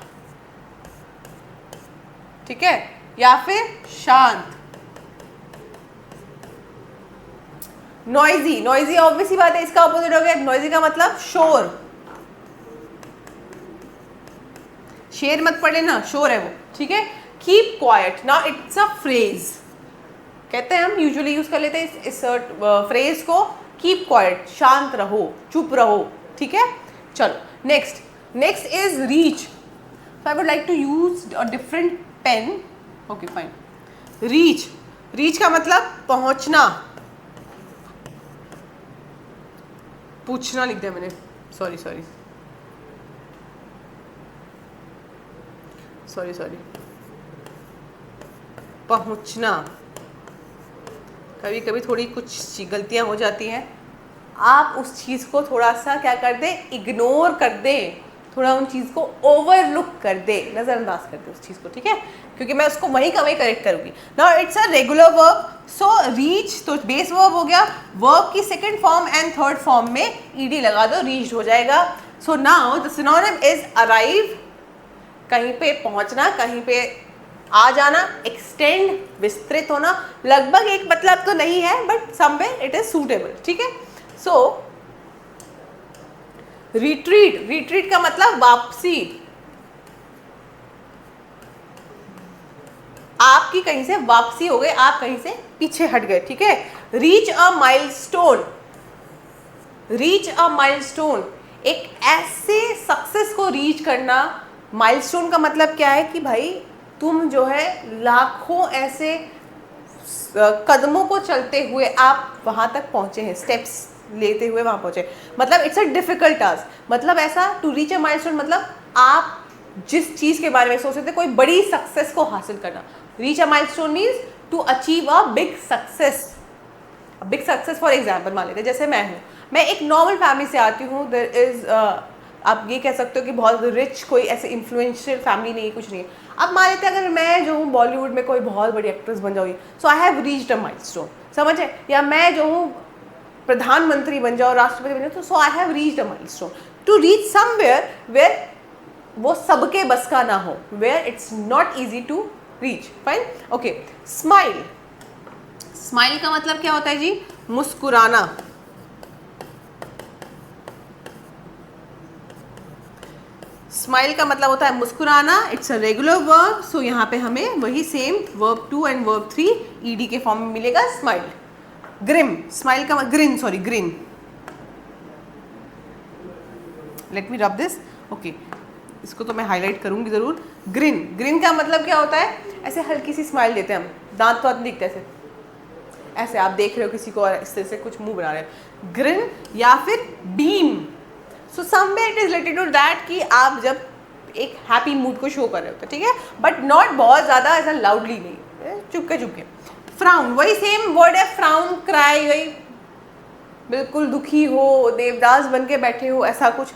ठीक है, या फिर शांत। नॉइजी, नॉइजी ऑब्वियस ही बात है, इसका ऑपोजिट हो गया, नॉइजी का मतलब शोर। शेर मत पढ़े ना, शोर है वो, ठीक है। Keep quiet, now it's a phrase, कहते हैं हम यूजुअली यूज कर लेते हैं इस फ्रेज को, कीप क्वाइट, शांत रहो, चुप रहो, ठीक है। चलो next, next is reach. So I would like to use a different pen, okay fine. Reach, reach का मतलब पहुंचना, पूछना लिख दिया मैंने, सॉरी सॉरी, सॉरी पहुंचना, कभी कभी थोड़ी कुछ गलतियां हो जाती हैं, आप उस चीज़ को थोड़ा सा क्या कर दें, इग्नोर कर दें, थोड़ा उन चीज़ को ओवरलुक कर दे, नज़रअंदाज कर दे उस चीज़ को, ठीक है, क्योंकि मैं उसको वहीं का वहीं करेक्ट करूँगी। Now it's a regular verb, so reach तो बेस वर्ब हो गया, वर्ब की second form and third form में ईडी लगा दो, रीच्ड हो जाएगा। So now the synonym is arrive, कहीं पे पहुंचना, कहीं पे आ जाना, एक्सटेंड विस्तृत होना, लगभग एक मतलब तो नहीं है but somewhere it is suitable, ठीक है। सो रिट्रीट, रिट्रीट का मतलब वापसी, आपकी कहीं से वापसी हो गई, आप कहीं से पीछे हट गए, ठीक है। Reach a milestone, reach a milestone, एक ऐसे सक्सेस को रीच करना। माइलस्टोन का मतलब क्या है कि भाई तुम जो है लाखों ऐसे कदमों को चलते हुए आप वहां तक पहुंचे हैं, स्टेप्स लेते हुए वहां पहुंचे, मतलब इट्स अ डिफिकल्ट टास्क, मतलब ऐसा टू रीच अ माइलस्टोन मतलब आप जिस चीज के बारे में सोच रहे थे, कोई बड़ी सक्सेस को हासिल करना। Reach a milestone means to achieve a big success. Big success for example मान लेते, जैसे मैं हूँ, मैं एक नॉर्मल फैमिली से आती हूँ, देयर इज आप ये कह सकते हो कि बहुत रिच कोई ऐसे इन्फ्लुएंशियल फैमिली नहीं है, कुछ नहीं है। अब मान लेते हैं अगर मैं जो हूँ बॉलीवुड में कोई बहुत बड़ी एक्ट्रेस बन जाऊँगी, so I have reached a milestone, समझे, या मैं जो हूँ प्रधानमंत्री बन जाओ, राष्ट्रपति बन जाओ, तो so I have reached a milestone. To reach somewhere where वो सबके बस का ना हो, where it's not easy to reach, fine, okay. Smile, smile का मतलब क्या होता है जी, मुस्कुराना। स्माइल का मतलब होता है मुस्कुराना, इट्स अ रेगुलर वर्ब, सो यहाँ पे हमें वही same verb 2 and verb 3 ED के फॉर्म में मिलेगा, स्माइल। ग्रिम, स्माइल का green, sorry green, let me rub this, okay, इसको तो मैं हाईलाइट करूंगी जरूर। ग्रिन, ग्रिन का मतलब क्या होता है, ऐसे हल्की सी स्माइल देते हैं हम, दांत तो दिखते ऐसे, ऐसे आप देख रहे हो किसी को और इस तरह से कुछ मुंह बना रहे हैं, ग्रिन। या फिर beam, so somewhere it is related to that कि आप जब एक हैप्पी मूड को शो कर रहे होते, ठीक है, बट नॉट बहुत ज़्यादा ऐसा लाउडली नहीं, चुपके चुपके। फ्राउन, वही सेम वर्ड है, फ्राउन, क्राई, वही बिल्कुल दुखी हो, देवदास बन के बैठे हो, ऐसा कुछ।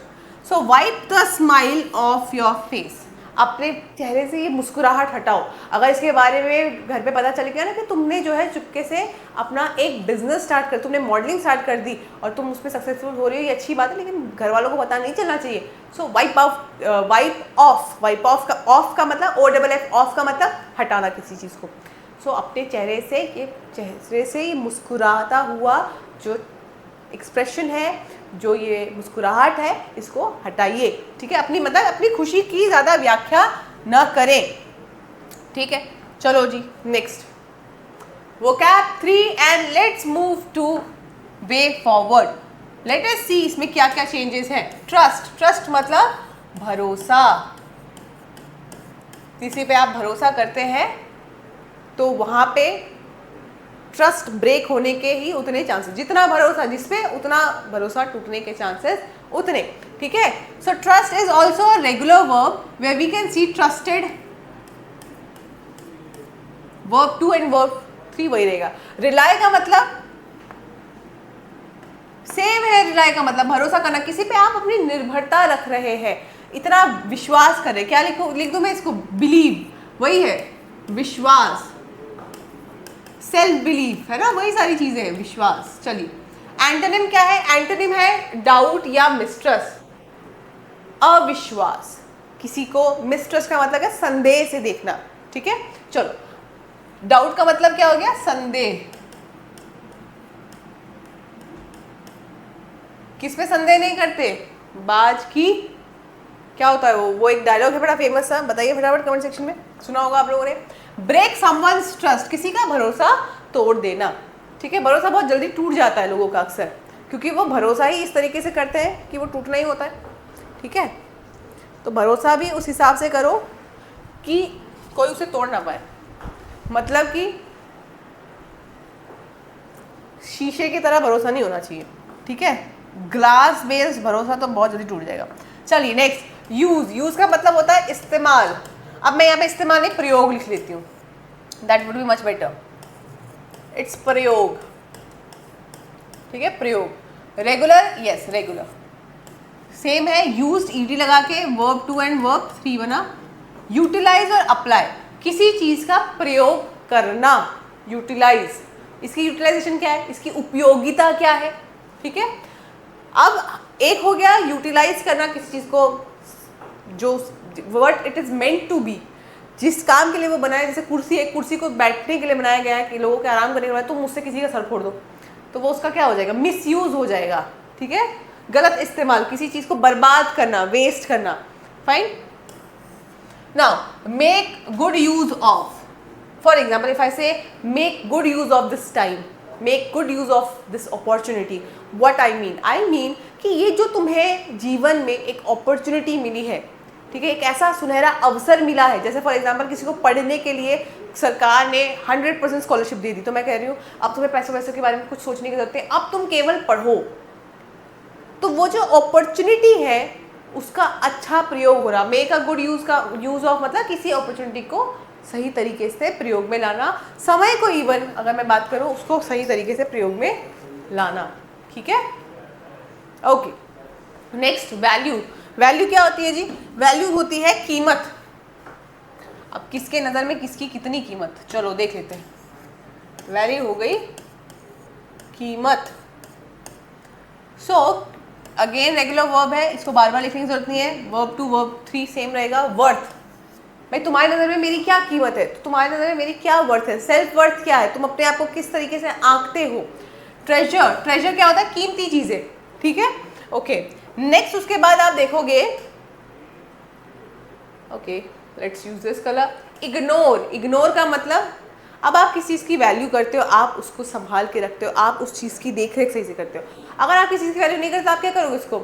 So wipe the smile off your face, अपने चेहरे से ये मुस्कुराहट हटाओ। अगर इसके बारे में घर पे पता चल गया ना कि तुमने जो है चुपके से अपना एक बिजनेस स्टार्ट कर, तुमने मॉडलिंग स्टार्ट कर दी और तुम उसमें सक्सेसफुल हो रही हो, ये अच्छी बात है, लेकिन घर वालों को पता नहीं चलना चाहिए। So wipe off, wipe off, wipe off का, ऑफ का मतलब OFF, ऑफ का मतलब हटाना किसी चीज़ को। सो अपने चेहरे से, ये चेहरे से ये मुस्कुराता हुआ जो एक्सप्रेशन है, जो ये मुस्कुराहट है, इसको हटाइए, ठीक है, अपनी मतलब अपनी खुशी की ज़्यादा व्याख्या न करें, ठीक है। चलो जी next, vocab 3 and let's move to way forward. Let us see इसमें क्या क्या चेंजेस हैं। ट्रस्ट, ट्रस्ट मतलब भरोसा, किसी पे आप भरोसा करते हैं तो वहाँ पे ट्रस्ट ब्रेक होने के ही उतने चांसेस, जितना भरोसा जिस पे उतना भरोसा टूटने के चांसेस उतने, ठीक है। So trust is also a regular verb where we can see trusted, verb 2 and verb 3 वही रहेगा। रिलाई का मतलब सेम है, रिलाई का मतलब भरोसा करना, किसी पे आप अपनी निर्भरता रख रहे हैं, इतना विश्वास कर रहे हैं। क्या लिखो, लिख दूं मैं इसको, बिलीव, वही है विश्वास, सेल्फ बिलीफ है ना, वही सारी चीजें हैं, विश्वास। चलिए एंटोनिम क्या है, एंटोनिम है डाउट या मिसट्रस्ट, अविश्वास, किसी को, मिसट्रस्ट का मतलब है संदेह से देखना, ठीक है। चलो डाउट का मतलब क्या हो गया, संदेह, किस पे संदेह नहीं करते, बाज की, क्या होता है वो एक डायलॉग है बड़ा फेमस है, बताइए फटाफट कमेंट सेक्शन में, सुना होगा आप लोगों ने। ब्रेक समवन्स ट्रस्ट, किसी का भरोसा तोड़ देना, ठीक है। भरोसा बहुत जल्दी टूट जाता है लोगों का अक्सर, क्योंकि वो भरोसा ही इस तरीके से करते हैं कि वो टूटना ही होता है, ठीक है। तो भरोसा भी उस हिसाब से करो कि कोई उसे तोड़ ना पाए, मतलब कि शीशे की तरह भरोसा नहीं होना चाहिए, ठीक है। ग्लास बेस्ड भरोसा तो बहुत जल्दी टूट जाएगा। चलिए नेक्स्ट, यूज, यूज का मतलब होता है इस्तेमाल। अब मैं यहाँ पे इस्तेमाल नहीं, प्रयोग लिख लेती हूँ, that would be much better. It's प्रयोग, ठीक है, प्रयोग। रेगुलर, यस रेगुलर सेम है, यूज्ड ईडी लगा के वर्ब 2 एंड वर्ब 3 बना। यूटिलाइज और अप्लाई, किसी चीज का प्रयोग करना, यूटिलाइज, इसकी यूटिलाइजेशन क्या है, इसकी उपयोगिता क्या है, ठीक है। अब एक हो गया यूटिलाइज करना किसी चीज को, जो what it is meant to be, जिस काम के लिए वो बनाया, जैसे कुर्सी, एक कुर्सी को बैठने के लिए बनाया गया है कि लोगों के आराम करने के लिए, तुम मुझसे किसी का सर फोड़ दो तो वो उसका क्या हो जाएगा, मिसयूज हो जाएगा, ठीक है, गलत इस्तेमाल, किसी चीज को बर्बाद करना, वेस्ट करना, fine. Now make good use of, for example if I say make good use of this time, make good use of this opportunity, what I mean कि ये जो तुम्हें जीवन में एक अपॉर्चुनिटी मिली है, ठीक है, एक ऐसा सुनहरा अवसर मिला है, जैसे फॉर एग्जांपल किसी को पढ़ने के लिए सरकार ने 100% स्कॉलरशिप दे दी, तो मैं कह रही हूँ अब तुम्हें पैसों के बारे में कुछ सोचने की जरूरत है, अब तुम केवल पढ़ो, तो वो जो अपॉर्चुनिटी है उसका अच्छा प्रयोग हो रहा। मेक अ गुड यूज का यूज ऑफ मतलब किसी अपॉर्चुनिटी को सही तरीके से प्रयोग में लाना, समय को इवन अगर मैं बात करूँ उसको सही तरीके से प्रयोग में लाना, ठीक है, ओके। नेक्स्ट वैल्यू, वैल्यू क्या होती है जी, वैल्यू होती है कीमत। अब किसके नज़र में किसकी कितनी कीमत, चलो देख लेते हैं। वैल्यू हो गई कीमत। सो अगेन रेगुलर वर्ब है, इसको बार बार लिखने की जरूरत नहीं है, वर्ब 2 वर्ब 3 सेम रहेगा। वर्थ, भाई तुम्हारी नज़र में मेरी क्या कीमत है, तो तुम्हारी नज़र में मेरी क्या वर्थ है, सेल्फ वर्थ क्या है, तुम अपने आप को किस तरीके से आंकते हो। ट्रेजर, ट्रेजर क्या होता है, कीमती चीज़ें, ठीक है, ओके। नेक्स्ट उसके बाद आप देखोगे, okay let's use this colour, ignore. Ignore का मतलब अब आप किसी चीज़ की वैल्यू करते हो, आप उसको संभाल के रखते हो, आप उस चीज़ की देख रेख सही से करते हो। अगर आप किसी चीज़ की वैल्यू नहीं करते आप क्या करोगे, उसको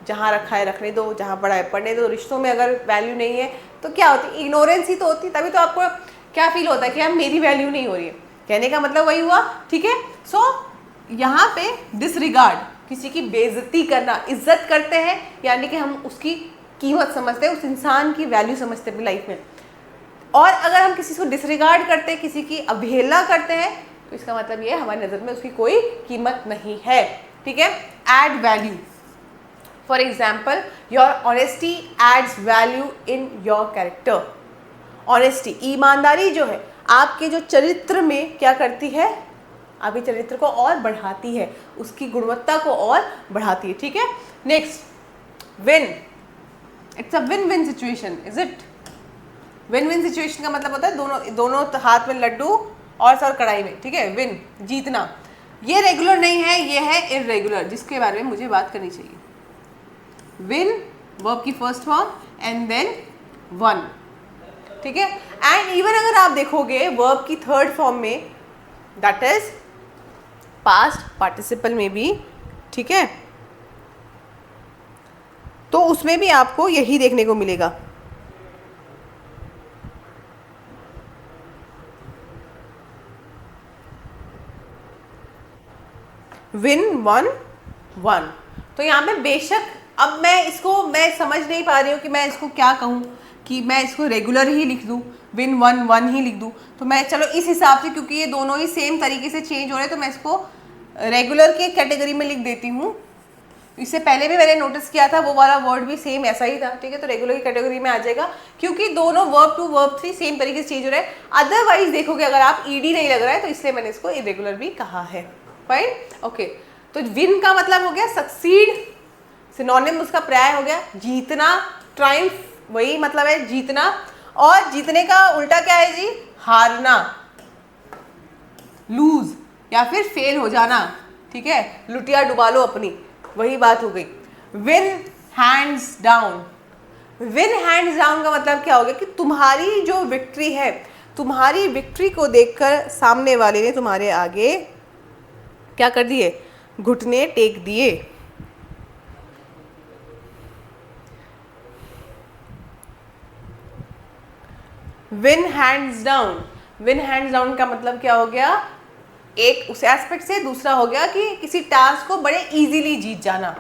जहाँ रखा है रखने दो, जहाँ पढ़ा है पढ़ने दो। रिश्तों में अगर वैल्यू नहीं है तो क्या होती है, इग्नोरेंस ही तो होती, तभी तो आपको क्या फील होता है कि यार मेरी वैल्यू नहीं हो रही है, कहने का मतलब वही हुआ, ठीक है। सो यहाँ पे डिसरिगार्ड, किसी की बेइज्जती करना, इज्जत करते हैं यानी कि हम उसकी कीमत समझते हैं, उस इंसान की वैल्यू समझते हैं अपनी लाइफ में। और अगर हम किसी को डिसरिगार्ड करते हैं, किसी की अवहेलना करते हैं, तो इसका मतलब ये हमारी नज़र में उसकी कोई कीमत नहीं है, ठीक है। Add value, for example your honesty adds value in your character. Honesty, ईमानदारी जो है आपके जो चरित्र में क्या करती है, आपके चरित्र को और बढ़ाती है, उसकी गुणवत्ता को और बढ़ाती है, ठीक है। Next win, it's a win win situation, is it. Win win situation का मतलब होता है दोनों हाथ में लड्डू और सर कढ़ाई में, ठीक है, विन जीतना। ये रेगुलर नहीं है, ये है इररेगुलर, जिसके बारे में मुझे बात करनी चाहिए। विन वर्ब की first form and then won, ठीक है। एंड इवन अगर आप देखोगे वर्ब की थर्ड फॉर्म में, दैट इज पास्ट पार्टिसिपल में भी, ठीक है, तो उसमें भी आपको यही देखने को मिलेगा। विन वन वन, तो यहाँ पे बेशक अब मैं समझ नहीं पा रही हूँ कि मैं इसको क्या कहूँ, कि मैं इसको रेगुलर ही लिख दूँ, विन वन वन ही लिख दूँ, तो मैं चलो इस हिसाब से, क्योंकि ये दोनों ही सेम तरीके से चेंज हो रहे हैं, तो मैं इसको रेगुलर के कैटेगरी में लिख देती हूँ। इससे पहले भी मैंने नोटिस किया था, वो वाला वर्ड भी सेम ऐसा ही था, ठीक है, तो रेगुलर की कैटेगरी में आ जाएगा, क्योंकि दोनों वर्ब 2 वर्ब 3 सेम तरीके से चेंज हो रहे हैं। अदरवाइज देखोगे अगर आप ईडी नहीं लग रहा है, तो इसलिए मैंने इसको इरेगुलर भी कहा है, फाइन, ओके। तो विन का मतलब हो गया सक्सीड, सिनोनिम उसका पर्याय हो गया जीतना, ट्रायम्फ वही मतलब है जीतना, और जीतने का उल्टा क्या है जी, हारना, लूज या फिर फेल हो जाना, ठीक है, लुटिया डुबा लो अपनी, वही बात हो गई। Win hands down, win hands down का मतलब क्या हो गया कि तुम्हारी जो विक्ट्री है, तुम्हारी विक्ट्री को देखकर सामने वाले ने तुम्हारे आगे क्या कर दिए, घुटने टेक दिए। Win hands down, win hands down का मतलब क्या हो गया, एक उस एस्पेक्ट से, दूसरा हो गया कि किसी टास्क को बड़े इजीली जीत जाना।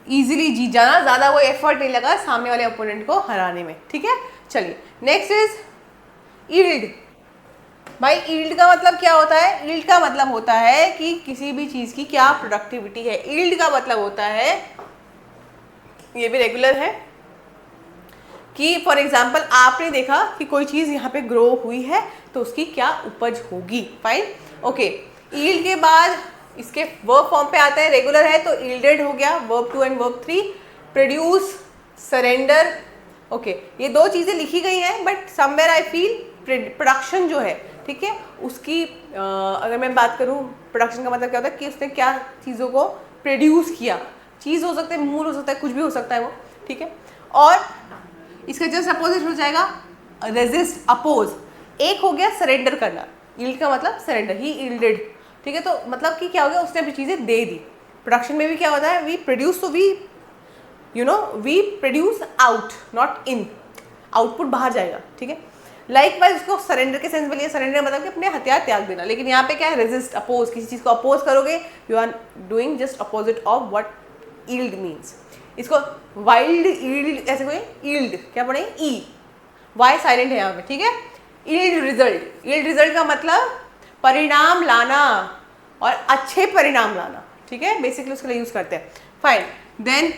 इजीली जीत जाना, ज़्यादा कोई एफर्ट नहीं लगा सामने वाले ओपोनेंट को हराने में, ठीक है। चलिए नेक्स्ट इज यील्ड। भाई यील्ड का मतलब क्या होता है? यील्ड का मतलब होता है कि किसी भी चीज़ की क्या प्रोडक्टिविटी है। यील्ड का मतलब होता है, ये भी रेगुलर है, कि फॉर एग्जाम्पल आपने देखा कि कोई चीज़ यहाँ पे ग्रो हुई है तो उसकी क्या उपज होगी। Fine, okay. यील्ड के बाद इसके वर्ब फॉर्म पे आता है, रेगुलर है तो यील्डेड हो गया, verb 2 and verb 3। Produce, surrender, okay. ये दो चीज़ें लिखी गई हैं but somewhere I feel production जो है, ठीक है, उसकी अगर मैं बात करूँ प्रोडक्शन का मतलब क्या होता है कि उसने क्या चीज़ों को प्रोड्यूस किया। चीज़ हो सकता है, मूल हो सकता है, कुछ भी हो सकता है वो, ठीक है। और इसका जस्ट अपोजिट हो जाएगा रेजिस्ट, अपोज। एक हो गया सरेंडर करना, यील्ड का मतलब सरेंडर, ही यील्डेड, ठीक है। तो मतलब कि क्या हो गया, उसने अपनी चीज़ें दे दी। प्रोडक्शन में भी क्या होता है, वी प्रोड्यूस, तो we we produce out, not in, output बाहर जाएगा, ठीक है। लाइक वाइज उसको सरेंडर के सेंस में लिया, सरेंडर मतलब कि अपने हथियार त्याग देना, लेकिन यहाँ पे क्या है, रेजिस्ट, अपोज। किसी चीज़ को अपोज करोगे, you are doing just opposite of what yield means. इसको वाइल्ड, यील्ड, ऐसे कोई यील्ड क्या पढ़े, ई, वाई साइलेंट है यहाँ पे, ठीक है। यील्ड रिजल्ट, यील्ड रिजल्ट का मतलब परिणाम लाना और अच्छे परिणाम लाना, ठीक है, बेसिकली उसके लिए यूज करते हैं। फाइन, देन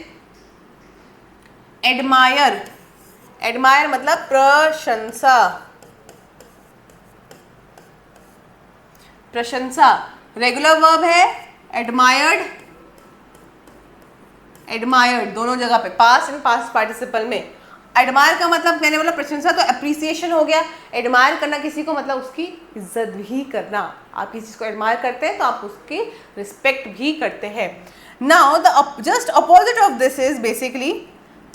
एडमायर, एडमायर मतलब प्रशंसा, प्रशंसा। रेगुलर वर्ब है एडमायर्ड, एडमायर्ड दोनों जगह पे, पास्ट एंड पास्ट पार्टिसिपल में। एडमायर का मतलब मैंने बोला प्रशंसा, तो अप्रिसिएशन हो गया। एडमायर करना किसी को मतलब उसकी इज्जत भी करना। आप किसी चीज़ को एडमायर करते हैं तो आप उसकी रिस्पेक्ट भी करते हैं। Now the just opposite of this is basically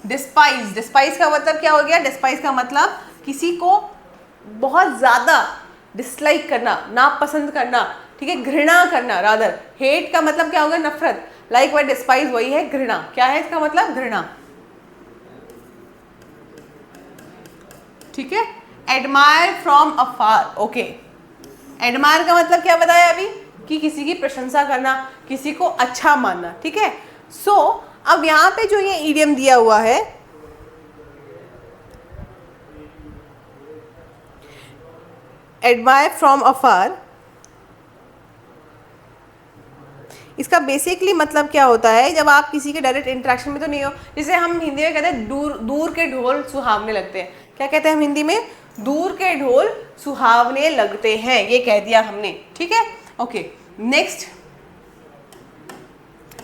despise. Despise का मतलब क्या हो गया, डिस्पाइज का मतलब किसी को बहुत ज़्यादा डिसलाइक करना, नापसंद करना, ठीक है, घृणा करना। रादर हेट का मतलब क्या होगा, नफरत। लाइक वाई डिस्पाइज वही है घृणा। क्या है इसका मतलब, घृणा, ठीक है। Admire from afar, okay. Admire का मतलब क्या बताया अभी, कि किसी की प्रशंसा करना, किसी को अच्छा मानना, ठीक है। सो अब यहां पे जो ये ईडियम दिया हुआ है, एडमायर फ्रॉम अफार, इसका बेसिकली मतलब क्या होता है, जब आप किसी के डायरेक्ट इंटरेक्शन में तो नहीं हो, जैसे हम हिंदी में कहते हैं दूर दूर के ढोल सुहावने लगते हैं। क्या कहते हैं हम हिंदी में, दूर के ढोल सुहावने लगते हैं, ये कह दिया हमने, ठीक है, okay. Next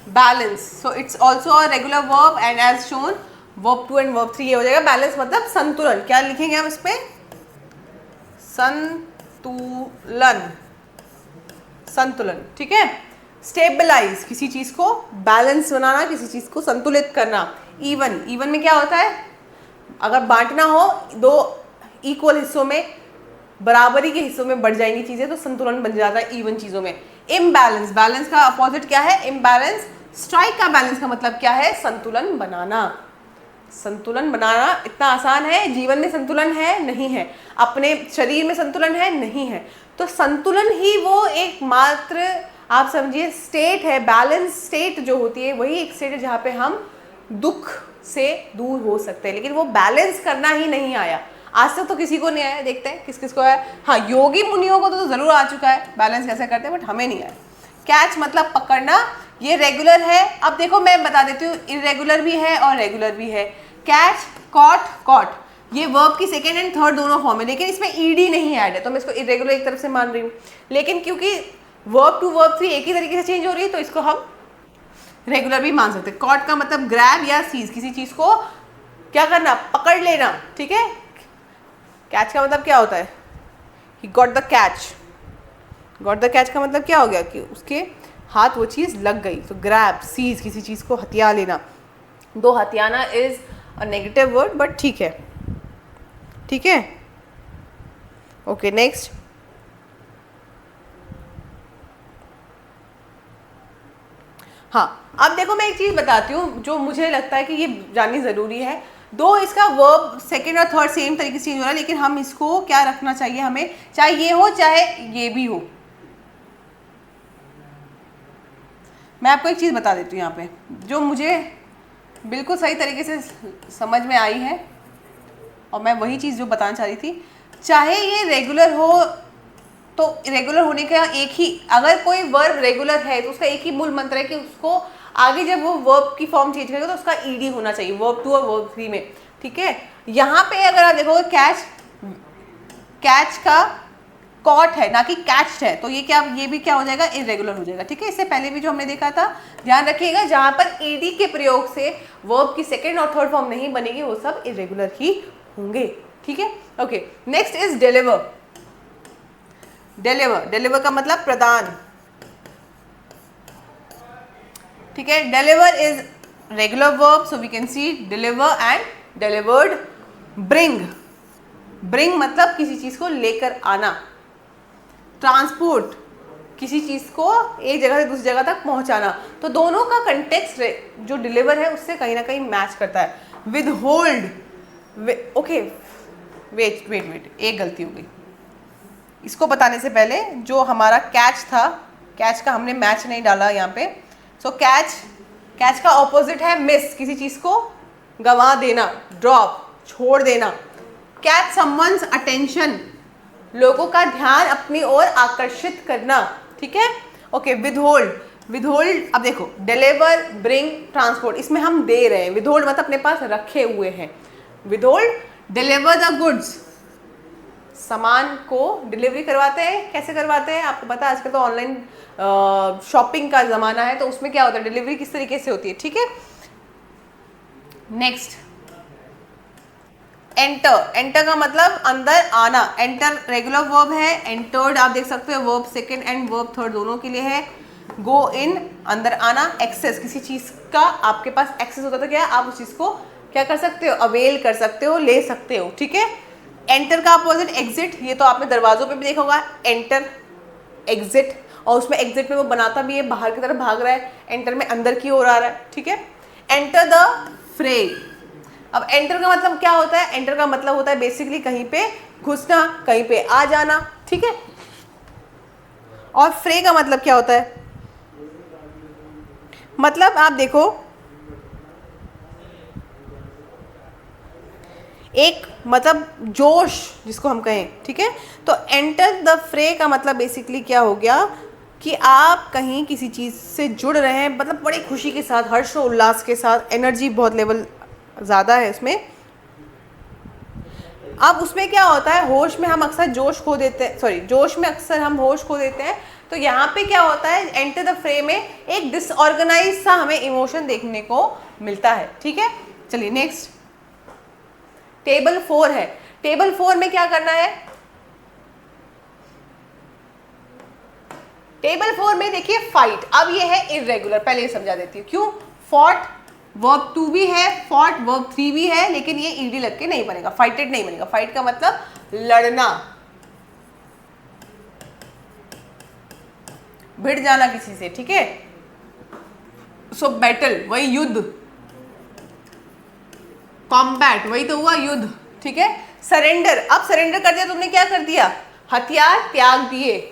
balance, so it's also a regular verb and as shown verb 2 and verb 3 ये हो जाएगा। बैलेंस मतलब संतुलन। क्या लिखेंगे हम इसमें, संतुलन, संतुलन, ठीक है। स्टेबलाइज, किसी चीज को बैलेंस बनाना, किसी चीज को संतुलित करना। इवन, इवन में क्या होता है, अगर बांटना हो दो इक्वल हिस्सों में, बराबरी के हिस्सों में बढ़ जाएंगी चीजें तो संतुलन बन जाता है इवन चीजों में। इम्बैलेंस, बैलेंस का अपोजिट क्या है, इम्बैलेंस। स्ट्राइक का बैलेंस का मतलब क्या है, संतुलन बनाना। संतुलन बनाना इतना आसान है, जीवन में संतुलन है नहीं है, अपने शरीर में संतुलन है नहीं है, तो संतुलन ही वो एकमात्र आप समझिए स्टेट है। बैलेंस स्टेट जो होती है वही एक स्टेट है जहाँ पे हम दुख से दूर हो सकते हैं, लेकिन वो बैलेंस करना ही नहीं आया आज तक, तो किसी को नहीं आया। देखते हैं किस किस को आया। हाँ, योगी मुनियों को तो जरूर आ चुका है बैलेंस कैसे करते हैं, बट हमें नहीं आया। कैच मतलब पकड़ना, ये रेगुलर है। अब देखो मैं बता देती हूँ, इरेगुलर भी है और रेगुलर भी है। कैच, कॉट, कॉट, ये वर्ब की सेकेंड एंड थर्ड दोनों फॉर्म है, लेकिन इसमें ईडी नहीं ऐड है तो मैं इसको इरेगुलर एक तरफ से मान रही हूँ। लेकिन क्योंकि वर्ब 2 वर्ब 3 एक ही तरीके से चेंज हो रही है तो इसको हम रेगुलर भी मान सकते हैं। कॉट का मतलब ग्रैब या सीज, किसी चीज को क्या करना, पकड़ लेना, ठीक है। कैच का मतलब क्या होता है, he got the catch. Got the catch का मतलब क्या हो गया कि उसके हाथ वो चीज़ लग गई। तो ग्रैब, सीज, किसी चीज़ को हथिया लेना। दो हथियाना is a negative word but ठीक है, ठीक है, ओके। नेक्स्ट, हाँ, अब देखो मैं एक चीज़ बताती हूँ जो मुझे लगता है कि ये जाननी ज़रूरी है। दो इसका वर्ब सेकेंड और थर्ड सेम तरीके से चेंज हो रहा है, लेकिन हम इसको क्या रखना चाहिए हमें, चाहे ये हो चाहे ये भी हो। मैं आपको एक चीज़ बता देती हूँ यहाँ पे, जो मुझे बिल्कुल सही तरीके से समझ में आई है, और मैं वही चीज़ जो बताना चाह रही थी, चाहे ये रेगुलर हो तो रेगुलर होने का एक ही, अगर कोई वर्ब रेगुलर है तो उसका एक ही मूल मंत्र है कि उसको आगे जब वो वर्ब की फॉर्म चेंज करेगा तो उसका ईडी होना चाहिए वर्ब 2 और वर्ब 3 में, ठीक है। यहाँ पे अगर आप देखोगे कैच, कैच का कॉट है ना कि कैच्ड है, तो ये क्या, ये भी क्या हो जाएगा, इरेगुलर हो जाएगा, ठीक है। इससे पहले भी जो हमने देखा था, ध्यान रखिएगा जहाँ पर ईडी के प्रयोग से वर्ब की सेकेंड और थर्ड फॉर्म नहीं बनेगी वो सब इरेगुलर ही होंगे, ठीक है। Okay, next is deliver. Deliver, deliver का मतलब प्रदान, ठीक है। Deliver is regular verb, so we can see deliver and delivered. Bring, bring मतलब किसी चीज को लेकर आना। ट्रांसपोर्ट, किसी चीज को एक जगह से दूसरी जगह तक पहुंचाना। तो दोनों का कंटेक्स्ट जो डिलीवर है उससे कहीं ना कहीं मैच करता है। Withhold, okay wait wait wait, एक गलती हो गई। इसको बताने से पहले जो हमारा कैच था, कैच का हमने मैच नहीं डाला यहाँ पे। सो कैच, कैच का ऑपोजिट है मिस, किसी चीज को गंवा देना, ड्रॉप, छोड़ देना। कैच समवन्स अटेंशन, लोगों का ध्यान अपनी ओर आकर्षित करना, ठीक है। ओके, विदहोल्ड, विदहोल्ड, अब देखो डिलीवर, ब्रिंग, ट्रांसपोर्ट, इसमें हम दे रहे हैं, विदहोल्ड मतलब अपने पास रखे हुए हैं। विदहोल्ड, डिलीवर द गुड्स, सामान को डिलीवरी करवाते हैं। कैसे करवाते हैं आपको पता है, आजकल तो ऑनलाइन शॉपिंग का ज़माना है, तो उसमें क्या होता है, डिलीवरी किस तरीके से होती है, ठीक है। नेक्स्ट, एंटर, एंटर का मतलब अंदर आना। एंटर रेगुलर वर्ब है, एंटर्ड आप देख सकते हो verb second and verb third दोनों के लिए है। गो इन, अंदर आना। एक्सेस, किसी चीज़ का आपके पास एक्सेस होता तो क्या आप उस चीज़ को क्या कर सकते हो, अवेल कर सकते हो, ले सकते हो, ठीक है। एंटर का अपोजिट एग्जिट, ये तो आपने दरवाजों पे भी देखा होगा, एंटर एग्जिट, और उसमें एग्जिट में वो बनाता भी है, बाहर की तरफ भाग रहा है, एंटर में अंदर की ओर आ रहा है, ठीक है। एंटर द फ्रे, अब एंटर का मतलब क्या होता है, एंटर का मतलब होता है बेसिकली कहीं पे घुसना, कहीं पे आ जाना, ठीक है। और फ्रे का मतलब क्या होता है, मतलब आप देखो एक मतलब जोश जिसको हम कहें, ठीक है। तो एंटर द फ्रे का मतलब बेसिकली क्या हो गया कि आप कहीं किसी चीज़ से जुड़ रहे हैं, मतलब बड़ी खुशी के साथ, हर्ष और उल्लास के साथ, एनर्जी बहुत लेवल ज़्यादा है उसमें। अब उसमें क्या होता है, होश में हम अक्सर जोश खो देते हैं, सॉरी जोश में अक्सर हम होश खो देते हैं। तो यहाँ पे क्या होता है, एंटर द फ्रे में एक डिसऑर्गेनाइज सा हमें इमोशन देखने को मिलता है, ठीक है। चलिए नेक्स्ट, टेबल 4 है। टेबल 4 में क्या करना है, टेबल 4 में देखिए फाइट। अब ये है इरेगुलर, पहले ये समझा देती हूँ क्यों। फॉट वर्ब 2 भी है, फॉट वर्ब 3 भी है, लेकिन ये ईडी लग के नहीं बनेगा, फाइटेड नहीं बनेगा। फाइट का मतलब लड़ना, भिड़ जाना किसी से, ठीक है। सो बैटल वही युद्ध, कॉम्बैट वही तो हुआ युद्ध, ठीक है। सरेंडर, अब सरेंडर कर दिया तुमने, क्या कर दिया, हथियार त्याग दिए।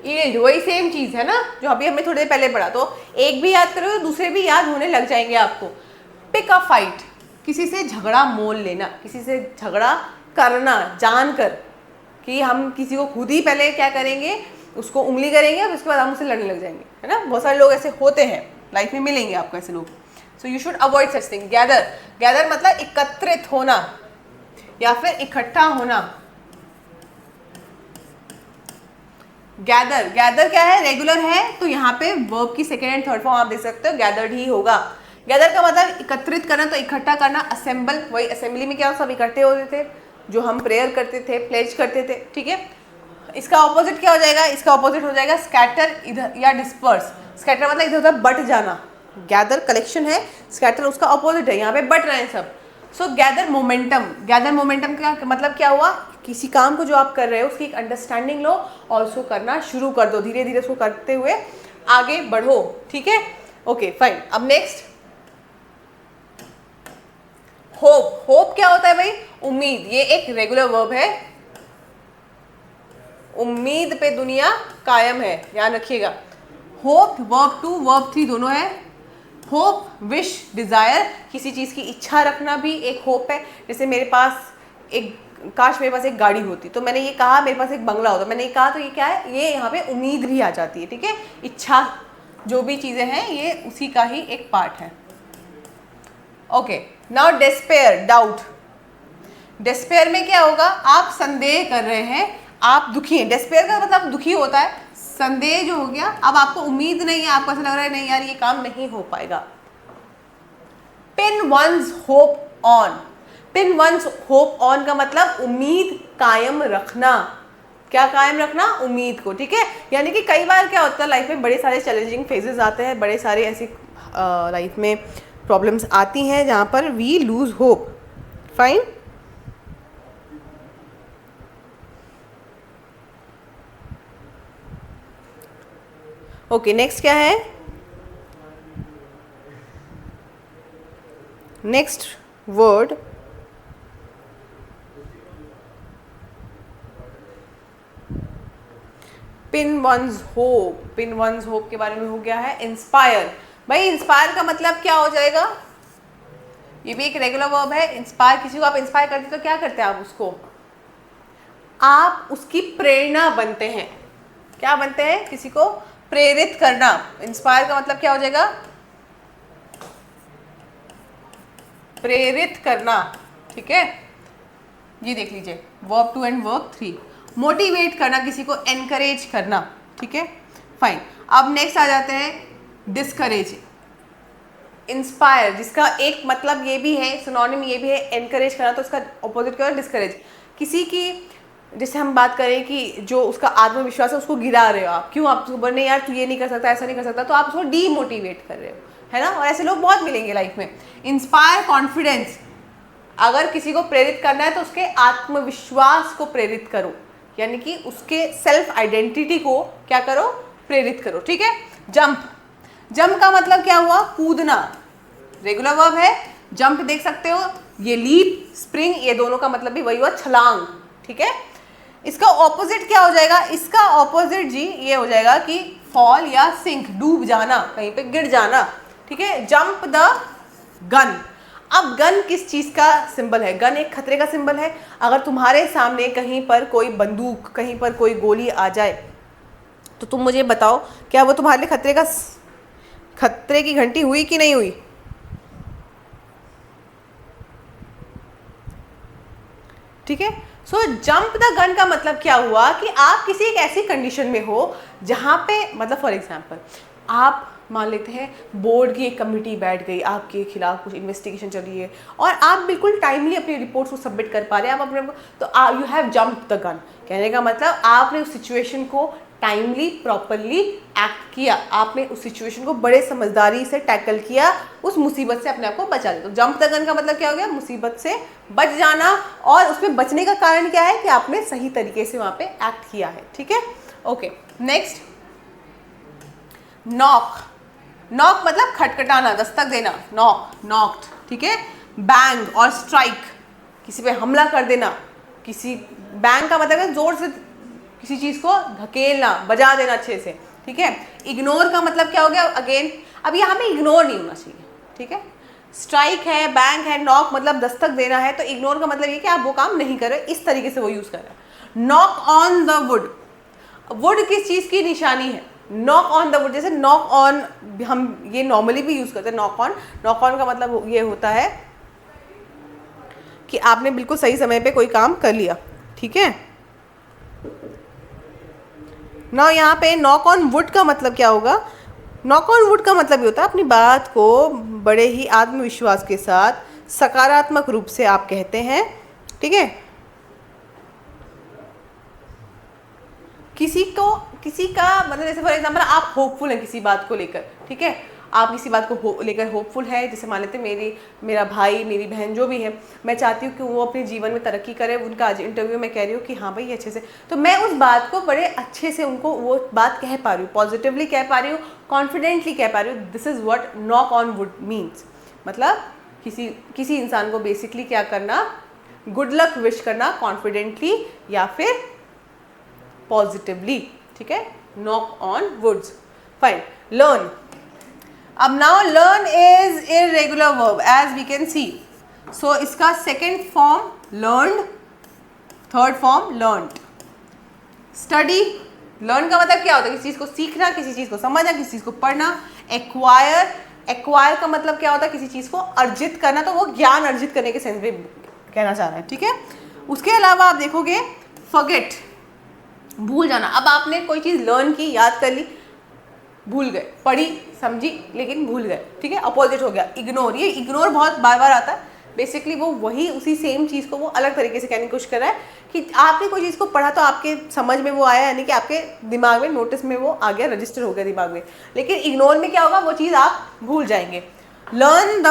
ईल्ड वही सेम चीज है ना जो अभी हमें थोड़ी देर पहले पढ़ा, तो एक भी याद करोगे तो दूसरे भी याद होने लग जाएंगे आपको। पिक अ फाइट, किसी से झगड़ा मोल लेना, किसी से झगड़ा करना जानकर कि हम किसी को खुद ही पहले क्या करेंगे, उसको उंगली करेंगे और उसके बाद हम उससे लड़ने लग जाएंगे, है ना। बहुत सारे लोग ऐसे होते हैं, लाइफ में मिलेंगे आपको ऐसे लोग। So you should avoid such thing. Gather, gather मतलब एकत्रित होना या फिर इकट्ठा होना। गैदर, गैदर क्या है, रेगुलर है, तो यहाँ पे वर्ब की सेकेंड एंड थर्ड फॉर्म आप देख सकते हो, गैदर्ड ही होगा। गैदर का मतलब एकत्रित करना, तो इकट्ठा करना। असेंबल, वही असेंबली में क्या सब इकट्ठे होते थे, जो हम प्रेयर करते थे, प्लेज करते थे, ठीक है। इसका ऑपोजिट क्या हो जाएगा, इसका ऑपोजिट हो जाएगा स्कैटर इधर या डिस्पर्स। स्कैटर मतलब इधर उधर बट जाना, गैदर कलेक्शन है, स्कैटर उसका ऑपोजिट है, यहाँ पे बट रहे हैं सब। सो गैदर मोमेंटम, गैदर मोमेंटम का मतलब क्या हुआ, किसी काम को जो आप कर रहे हो उसकी एक अंडरस्टैंडिंग लो और उसको करना शुरू कर दो, धीरे धीरे उसको करते हुए आगे बढ़ो, ठीक है। ओके फाइन, अब नेक्स्ट होप। होप क्या होता है भाई, उम्मीद, ये एक रेगुलर वर्ब है। उम्मीद पे दुनिया कायम है, ध्यान रखिएगा। होप वर्ब 2 वर्ब 3 दोनों है। होप, विश, डिज़ायर, किसी चीज़ की इच्छा रखना भी एक होप है। जैसे मेरे पास काश मेरे पास एक गाड़ी होती, तो मैंने ये कहा मेरे पास एक बंगला होता, मैंने ये कहा, तो ये क्या है, ये यहाँ पे उम्मीद भी आ जाती है, ठीक है। इच्छा जो भी चीज़ें हैं ये उसी का ही एक पार्ट है। Okay, now despair, doubt. Despair में क्या होगा, आप संदेह कर रहे हैं, आप दुखी हैं। डिस्पेयर का मतलब दुखी होता है, संदेह जो हो गया, अब आपको उम्मीद नहीं है, आपको ऐसा लग रहा है नहीं यार ये काम नहीं हो पाएगा। Pin once hope on, pin once hope on का मतलब उम्मीद कायम रखना। क्या कायम रखना, उम्मीद को, ठीक है। यानी कि कई बार क्या होता है लाइफ में, बड़े सारे चैलेंजिंग फेजेस आते हैं, बड़े सारे ऐसी लाइफ में प्रॉब्लम्स आती हैं जहाँ पर we lose hope. Fine, okay, next क्या है, next word pin once hope. पिन वंस होप के बारे में हो गया है। इंस्पायर, भाई इंस्पायर का मतलब क्या हो जाएगा, ये भी एक रेगुलर वर्ब है। इंस्पायर, किसी को आप इंस्पायर करते तो क्या करते हैं आप उसको, आप उसकी प्रेरणा बनते हैं। क्या बनते हैं, किसी को प्रेरित करना। इंस्पायर का मतलब क्या हो जाएगा, प्रेरित करना, ठीक है। ये देख लीजिए वर्ब 2 एंड वर्ब 3। मोटिवेट करना, किसी को एनकरेज करना, ठीक है। फाइन, अब नेक्स्ट आ जाते हैं डिस्करेज। इंस्पायर जिसका एक मतलब ये भी है, सिनोनिम ये भी है एनकरेज करना, तो उसका ऑपोजिट क्या है, डिस्करेज। किसी की, जैसे हम बात करें कि जो उसका आत्मविश्वास है उसको गिरा रहे हो आप, क्यों, आप उसको बोल नहीं यार तू ये नहीं कर सकता, ऐसा नहीं कर सकता, तो आप उसको डीमोटिवेट कर रहे हो, है ना। और ऐसे लोग बहुत मिलेंगे लाइफ में। इंस्पायर कॉन्फिडेंस, अगर किसी को प्रेरित करना है तो उसके आत्मविश्वास को प्रेरित करो, यानी कि उसके सेल्फ आइडेंटिटी को क्या करो, प्रेरित करो, ठीक है। जंप, जंप का मतलब क्या हुआ, कूदना, रेगुलर वर्ब है। जंप देख सकते हो, ये लीप, स्प्रिंग, ये दोनों का मतलब भी वही हुआ, छलांग, ठीक है। इसका ऑपोजिट क्या हो जाएगा, इसका ऑपोजिट जी ये हो जाएगा कि फॉल या सिंक, डूब जाना, कहीं पे गिर जाना, ठीक है। जंप द गन, अब गन किस चीज़ का सिंबल है, गन एक खतरे का सिंबल है। अगर तुम्हारे सामने कहीं पर कोई बंदूक, कहीं पर कोई गोली आ जाए तो तुम मुझे बताओ क्या वो तुम्हारे लिए खतरे की घंटी हुई कि नहीं हुई, ठीक है। सो जंप द गन का मतलब क्या हुआ कि आप किसी एक ऐसी कंडीशन में हो जहाँ पे, मतलब फॉर एग्जांपल आप मान लेते हैं बोर्ड की एक कमेटी बैठ गई, आपके खिलाफ कुछ इन्वेस्टिगेशन चल रही है और आप बिल्कुल टाइमली अपनी रिपोर्ट्स को सबमिट कर पा रहे हैं, आप अपने, तो you have jump the gun. कहने का मतलब आपने उस सिचुएशन को टाइमली प्रॉपरली एक्ट किया, आपने उस सिचुएशन को बड़े समझदारी से टैकल किया, उस मुसीबत से अपने आप को बचा लिया। तो जंप द गन का मतलब क्या हो गया, मुसीबत से बच जाना, और उसमें बचने का कारण क्या है कि आपने सही तरीके से वहाँ पे एक्ट किया है, ठीक है। ओके, नेक्स्ट नॉक, नॉक मतलब खटखटाना, दस्तक देना, नॉक, नॉक्ड, ठीक है। बैंग और स्ट्राइक, किसी पे हमला कर देना, किसी, बैंग का मतलब है जोर से किसी चीज़ को धकेलना, बजा देना अच्छे से, ठीक है। इग्नोर का मतलब क्या हो गया, अगेन अब यहाँ में इग्नोर नहीं होना चाहिए, ठीक है। स्ट्राइक है, बैंग है, नॉक मतलब दस्तक देना है, तो इग्नोर का मतलब ये कि आप वो काम नहीं कर रहे, इस तरीके से वो यूज़ कर रहे हैं। Knock on the wood, would किस चीज़ की निशानी है, नॉक ऑन द वुड, जैसे नॉक ऑन हम ये नॉर्मली भी यूज़ करते हैं, नॉक ऑन, नॉक ऑन का मतलब ये होता है कि आपने बिल्कुल सही समय पे कोई काम कर लिया, ठीक है ना। यहाँ पे नॉक ऑन वुड का मतलब क्या होगा, नॉक ऑन वुड का मतलब ये होता है अपनी बात को बड़े ही आत्मविश्वास के साथ सकारात्मक रूप से आप कहते हैं, ठीक है। किसी का मतलब जैसे फॉर एग्जांपल आप होपफुल हैं किसी बात को लेकर, ठीक है, आप किसी बात को लेकर होपफुल है, जैसे मान लेते मेरा भाई, मेरी बहन जो भी है, मैं चाहती हूँ कि वो अपने जीवन में तरक्की करे, उनका आज इंटरव्यू में कह रही हूँ कि हाँ भाई अच्छे से, तो मैं उस बात को बड़े अच्छे से उनको वो बात कह पा रही हूँ, पॉजिटिवली कह पा रही हूँ, कॉन्फिडेंटली कह पा रही हूँ। This is what knock on wood means, मतलब किसी इंसान को बेसिकली क्या करना, गुड लक विश करना कॉन्फिडेंटली या फिर पॉजिटिवली, ठीक है। Knock on woods, fine. Learn, अब now learn is irregular verb as we can see, so इसका second form learned, third form learned. Study, learn का मतलब क्या होता है? किसी चीज़ को सीखना, किसी चीज़ को समझना, किसी चीज़ को पढ़ना। एक्वायर, एक्वायर का मतलब क्या होता है? किसी चीज़ को अर्जित करना, तो वो ज्ञान अर्जित करने के सेंस में कहना चाह रहा है, ठीक है। उसके अलावा आप देखोगे फॉरगेट, भूल जाना। अब आपने कोई चीज़ लर्न की, याद कर ली, भूल गए, पढ़ी समझी लेकिन भूल गए, ठीक है। अपोजिट हो गया इग्नोर, ये इग्नोर बहुत बार बार आता है। बेसिकली वो वही उसी सेम चीज़ को वो अलग तरीके से कहने की कोशिश कर रहा है कि आपने कोई चीज़ को पढ़ा तो आपके समझ में वो आया, यानी कि आपके दिमाग में, नोटिस में वो आ गया, रजिस्टर हो गया दिमाग में। लेकिन इग्नोर में क्या होगा? वो चीज़ आप भूल जाएंगे। लर्न द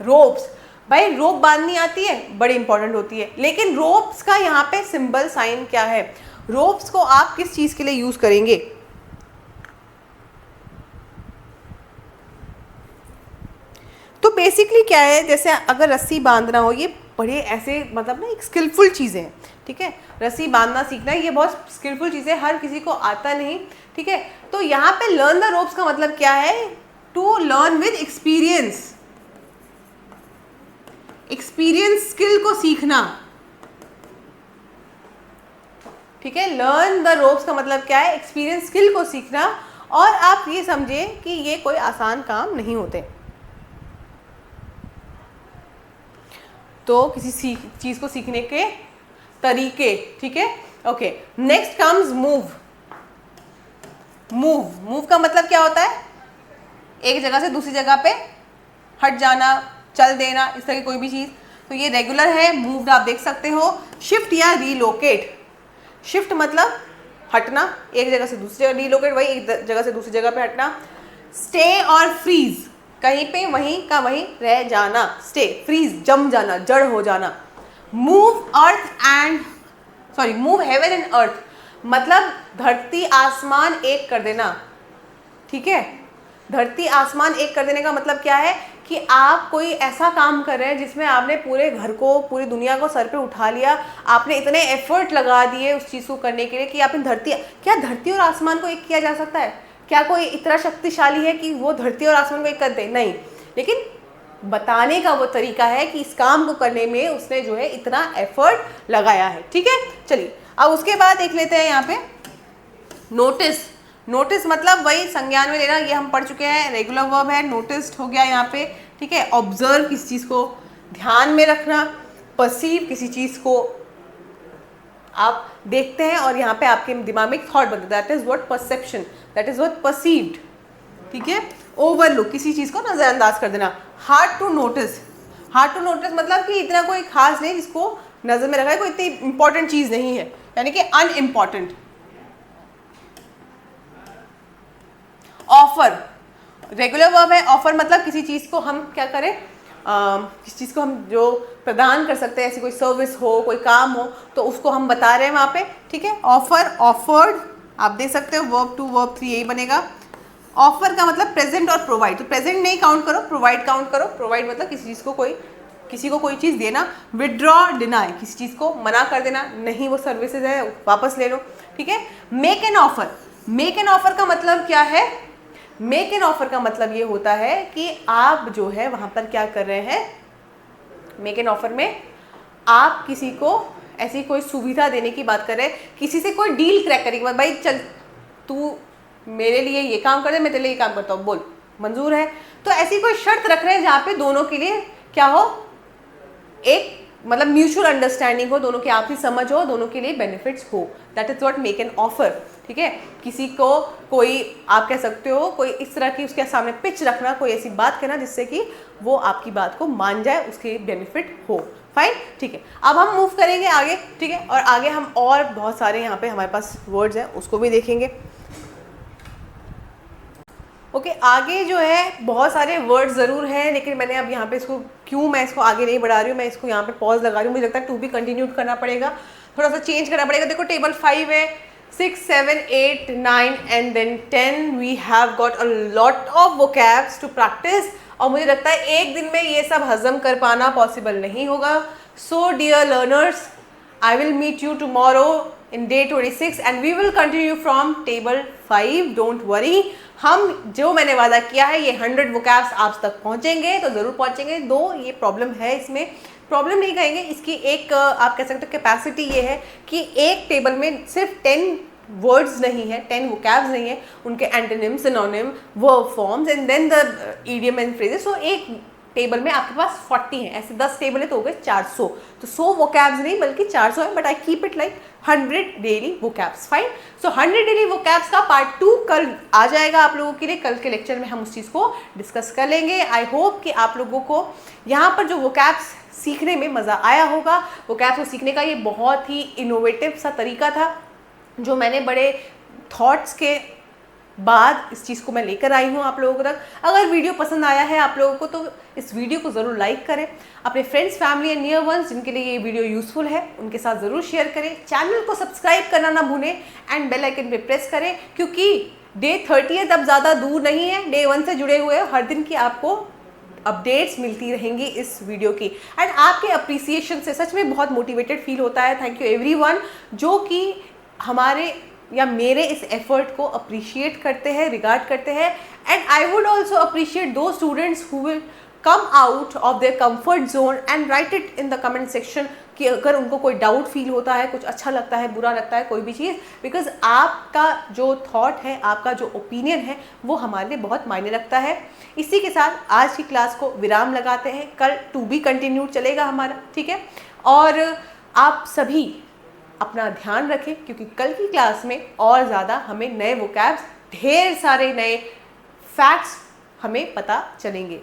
रोप्स, भाई रोप बांधनी आती है, बड़ी इंपॉर्टेंट होती है, लेकिन रोप्स का यहाँ पे सिंबल साइन क्या है? रोप्स को आप किस चीज़ के लिए यूज़ करेंगे? तो बेसिकली क्या है, जैसे अगर रस्सी बांधना हो, ये बड़े ऐसे मतलब ना एक स्किलफुल चीज़ें हैं, ठीक है। रस्सी बांधना सीखना ये बहुत स्किलफुल चीज़ें, हर किसी को आता नहीं, ठीक है। तो यहाँ पे लर्न द रोप्स का मतलब क्या है? To learn with experience, experience skill को सीखना, ठीक है। लर्न द रोप्स का मतलब क्या है? एक्सपीरियंस स्किल को सीखना। और आप ये समझे कि ये कोई आसान काम नहीं होते। तो किसी चीज़ को सीखने के तरीके, ठीक है। Okay, next comes move. Move, move का मतलब क्या होता है? एक जगह से दूसरी जगह पे हट जाना, चल देना, इस तरह की कोई भी चीज़। तो ये रेगुलर है, मूव्ड आप देख सकते हो। शिफ्ट या रीलोकेट, शिफ्ट मतलब हटना, एक जगह से दूसरी जगह, रीलोकेट वही एक जगह से दूसरी जगह पे हटना। स्टे और फ्रीज, कहीं पे वहीं का वहीं रह जाना। स्टे, फ्रीज जम जाना, जड़ हो जाना। Move earth and sorry move heaven and earth, मतलब धरती आसमान एक कर देना, ठीक है। धरती आसमान एक कर देने का मतलब क्या है? कि आप कोई ऐसा काम कर रहे हैं जिसमें आपने पूरे घर को, पूरी दुनिया को सर पे उठा लिया, आपने इतने एफर्ट लगा दिए उस चीज़ को करने के लिए कि आपने क्या धरती और आसमान को एक किया जा सकता है? क्या कोई इतना शक्तिशाली है कि वो धरती और आसमान को एक कर दे? नहीं, लेकिन बताने का वो तरीका है कि इस काम को करने में उसने जो है इतना एफर्ट लगाया है, ठीक है। चलिए अब उसके बाद देख लेते हैं यहाँ पे नोटिस। नोटिस मतलब वही संज्ञान में लेना, ये हम पढ़ चुके हैं, रेगुलर वर्ब है, नोटिस्ड हो गया यहाँ पे, ठीक है। ऑब्जर्व, किसी चीज़ को ध्यान में रखना। परसीव, किसी चीज़ को आप देखते हैं और यहाँ पे आपके दिमाग में एक थॉट बनता है, that is what perception, that is what perceived, ठीक है। ओवरलुक, किसी चीज़ को नज़रअंदाज कर देना। Hard to notice, hard to notice मतलब कि इतना कोई खास नहीं जिसको नज़र में रखा है, कोई इतनी इंपॉर्टेंट चीज़ नहीं है, यानी कि अनइम्पॉर्टेंट। ऑफर, रेगुलर वर्ब है। ऑफर मतलब किसी चीज़ को हम क्या करें, किसी चीज़ को हम जो प्रदान कर सकते हैं, ऐसी कोई सर्विस हो, कोई काम हो, तो उसको हम बता रहे हैं वहाँ पे, ठीक है। ऑफर, ऑफर्ड आप देख सकते हो, वर्ब 2 वर्ब 3 यही बनेगा। ऑफर का मतलब प्रेजेंट और प्रोवाइड, तो प्रेजेंट नहीं काउंट करो, प्रोवाइड काउंट करो। प्रोवाइड मतलब किसी चीज़ को किसी को कोई चीज़ देना। विड्रॉ, डिनाई, किसी चीज़ को मना कर देना, नहीं वो सर्विसेज है वापस ले लो, ठीक है। Make an offer, make an offer का मतलब क्या है? मेक एन ऑफर का मतलब ये होता है कि आप जो है वहाँ पर क्या कर रहे हैं, मेक एन ऑफर में आप किसी को ऐसी कोई सुविधा देने की बात कर रहे हैं, किसी से कोई डील क्रैक करने की बात, भाई चल तू मेरे लिए ये काम कर दे, मैं तेरे लिए ये काम करता हूँ, बोल मंजूर है। तो ऐसी कोई शर्त रख रहे हैं जहाँ पे दोनों के लिए क्या हो, एक मतलब म्यूचुअल अंडरस्टैंडिंग हो, दोनों की आपसी समझ हो, दोनों के लिए बेनिफिट्स हो, that is what make an offer, ठीक है। किसी को कोई आप कह सकते हो कोई इस तरह की उसके सामने पिच रखना, कोई ऐसी बात कहना जिससे कि वो आपकी बात को मान जाए, उसके बेनिफिट हो, फाइन, ठीक है। अब हम मूव करेंगे आगे, ठीक है, और आगे हम और बहुत सारे यहाँ पे हमारे पास वर्ड्स हैं उसको भी देखेंगे। ओके, आगे जो है बहुत सारे वर्ड्स ज़रूर हैं, लेकिन मैंने अब यहाँ पे इसको क्यों मैं इसको आगे नहीं बढ़ा रही हूँ, मैं इसको यहाँ पे पॉज लगा रही हूँ, मुझे लगता है टू भी कंटिन्यू करना पड़ेगा, थोड़ा सा चेंज करना पड़ेगा। देखो टेबल 5 है, 6, 7, 8, 9 and then 10 we have got a lot of vocabs to practice, और मुझे लगता है एक दिन में ये सब हजम कर पाना पॉसिबल नहीं होगा। So dear learners, I will meet you tomorrow in day 26 and we will continue from table 5, don't worry. हम जो मैंने वादा किया है ये 100 वोकैब्स आप तक पहुंचेंगे तो ज़रूर पहुंचेंगे। दो ये प्रॉब्लम है, इसमें प्रॉब्लम नहीं कहेंगे, इसकी एक आप कह सकते हो कैपेसिटी ये है कि एक टेबल में सिर्फ 10 वर्ड्स नहीं है, 10 वोकैब्स नहीं है, उनके antonym, synonym, verb forms and then the idiom and phrases. So एक टेबल में आपके पास 40 हैं, ऐसे 10 टेबल है तो हो गए 400। तो 100 वोकैब्स नहीं बल्कि 400 है, but I keep it like 100 daily vocabs. Fine. So 100 daily vocabs का पार्ट 2 कल आ जाएगा आप लोगों के लिए। कल के लेक्चर में हम उस चीज़ को डिस्कस कर लेंगे। आई होप कि आप लोगों को यहाँ पर जो वोकैब्स सीखने में मज़ा आया होगा। वोकैब्स को सीखने का ये बहुत ही इनोवेटिव सा तरीका था जो मैंने बड़े थॉट्स के बाद इस चीज़ को मैं लेकर आई हूँ आप लोगों तक। अगर वीडियो पसंद आया है आप लोगों को तो इस वीडियो को ज़रूर लाइक करें, अपने friends, family and near ones जिनके लिए ये वीडियो यूज़फुल है उनके साथ ज़रूर शेयर करें। चैनल को सब्सक्राइब करना ना भूलें एंड बेल आइकन पे प्रेस करें, क्योंकि डे 30 अब ज़्यादा दूर नहीं है। डे 1 से जुड़े हुए हर दिन की आपको अपडेट्स मिलती रहेंगी इस वीडियो की। एंड आपके अप्रिसिएशन से सच में बहुत मोटिवेटेड फील होता है। थैंक यू एवरीवन जो कि हमारे या मेरे इस एफर्ट को अप्रिशिएट करते हैं, रिगार्ड करते हैं। And I would also appreciate those students who will come out of their comfort zone and write it in the comment section कि अगर उनको कोई डाउट फील होता है, कुछ अच्छा लगता है, बुरा लगता है, कोई भी चीज़, बिकॉज आपका जो थॉट है, आपका जो ओपिनियन है वो हमारे लिए बहुत मायने रखता है। इसी के साथ आज की क्लास को विराम लगाते हैं। कल टू बी कंटिन्यूड चलेगा हमारा, ठीक है। और आप सभी अपना ध्यान रखें क्योंकि कल की क्लास में और ज़्यादा हमें नए वोकैब्स, ढेर सारे नए फैक्ट्स हमें पता चलेंगे।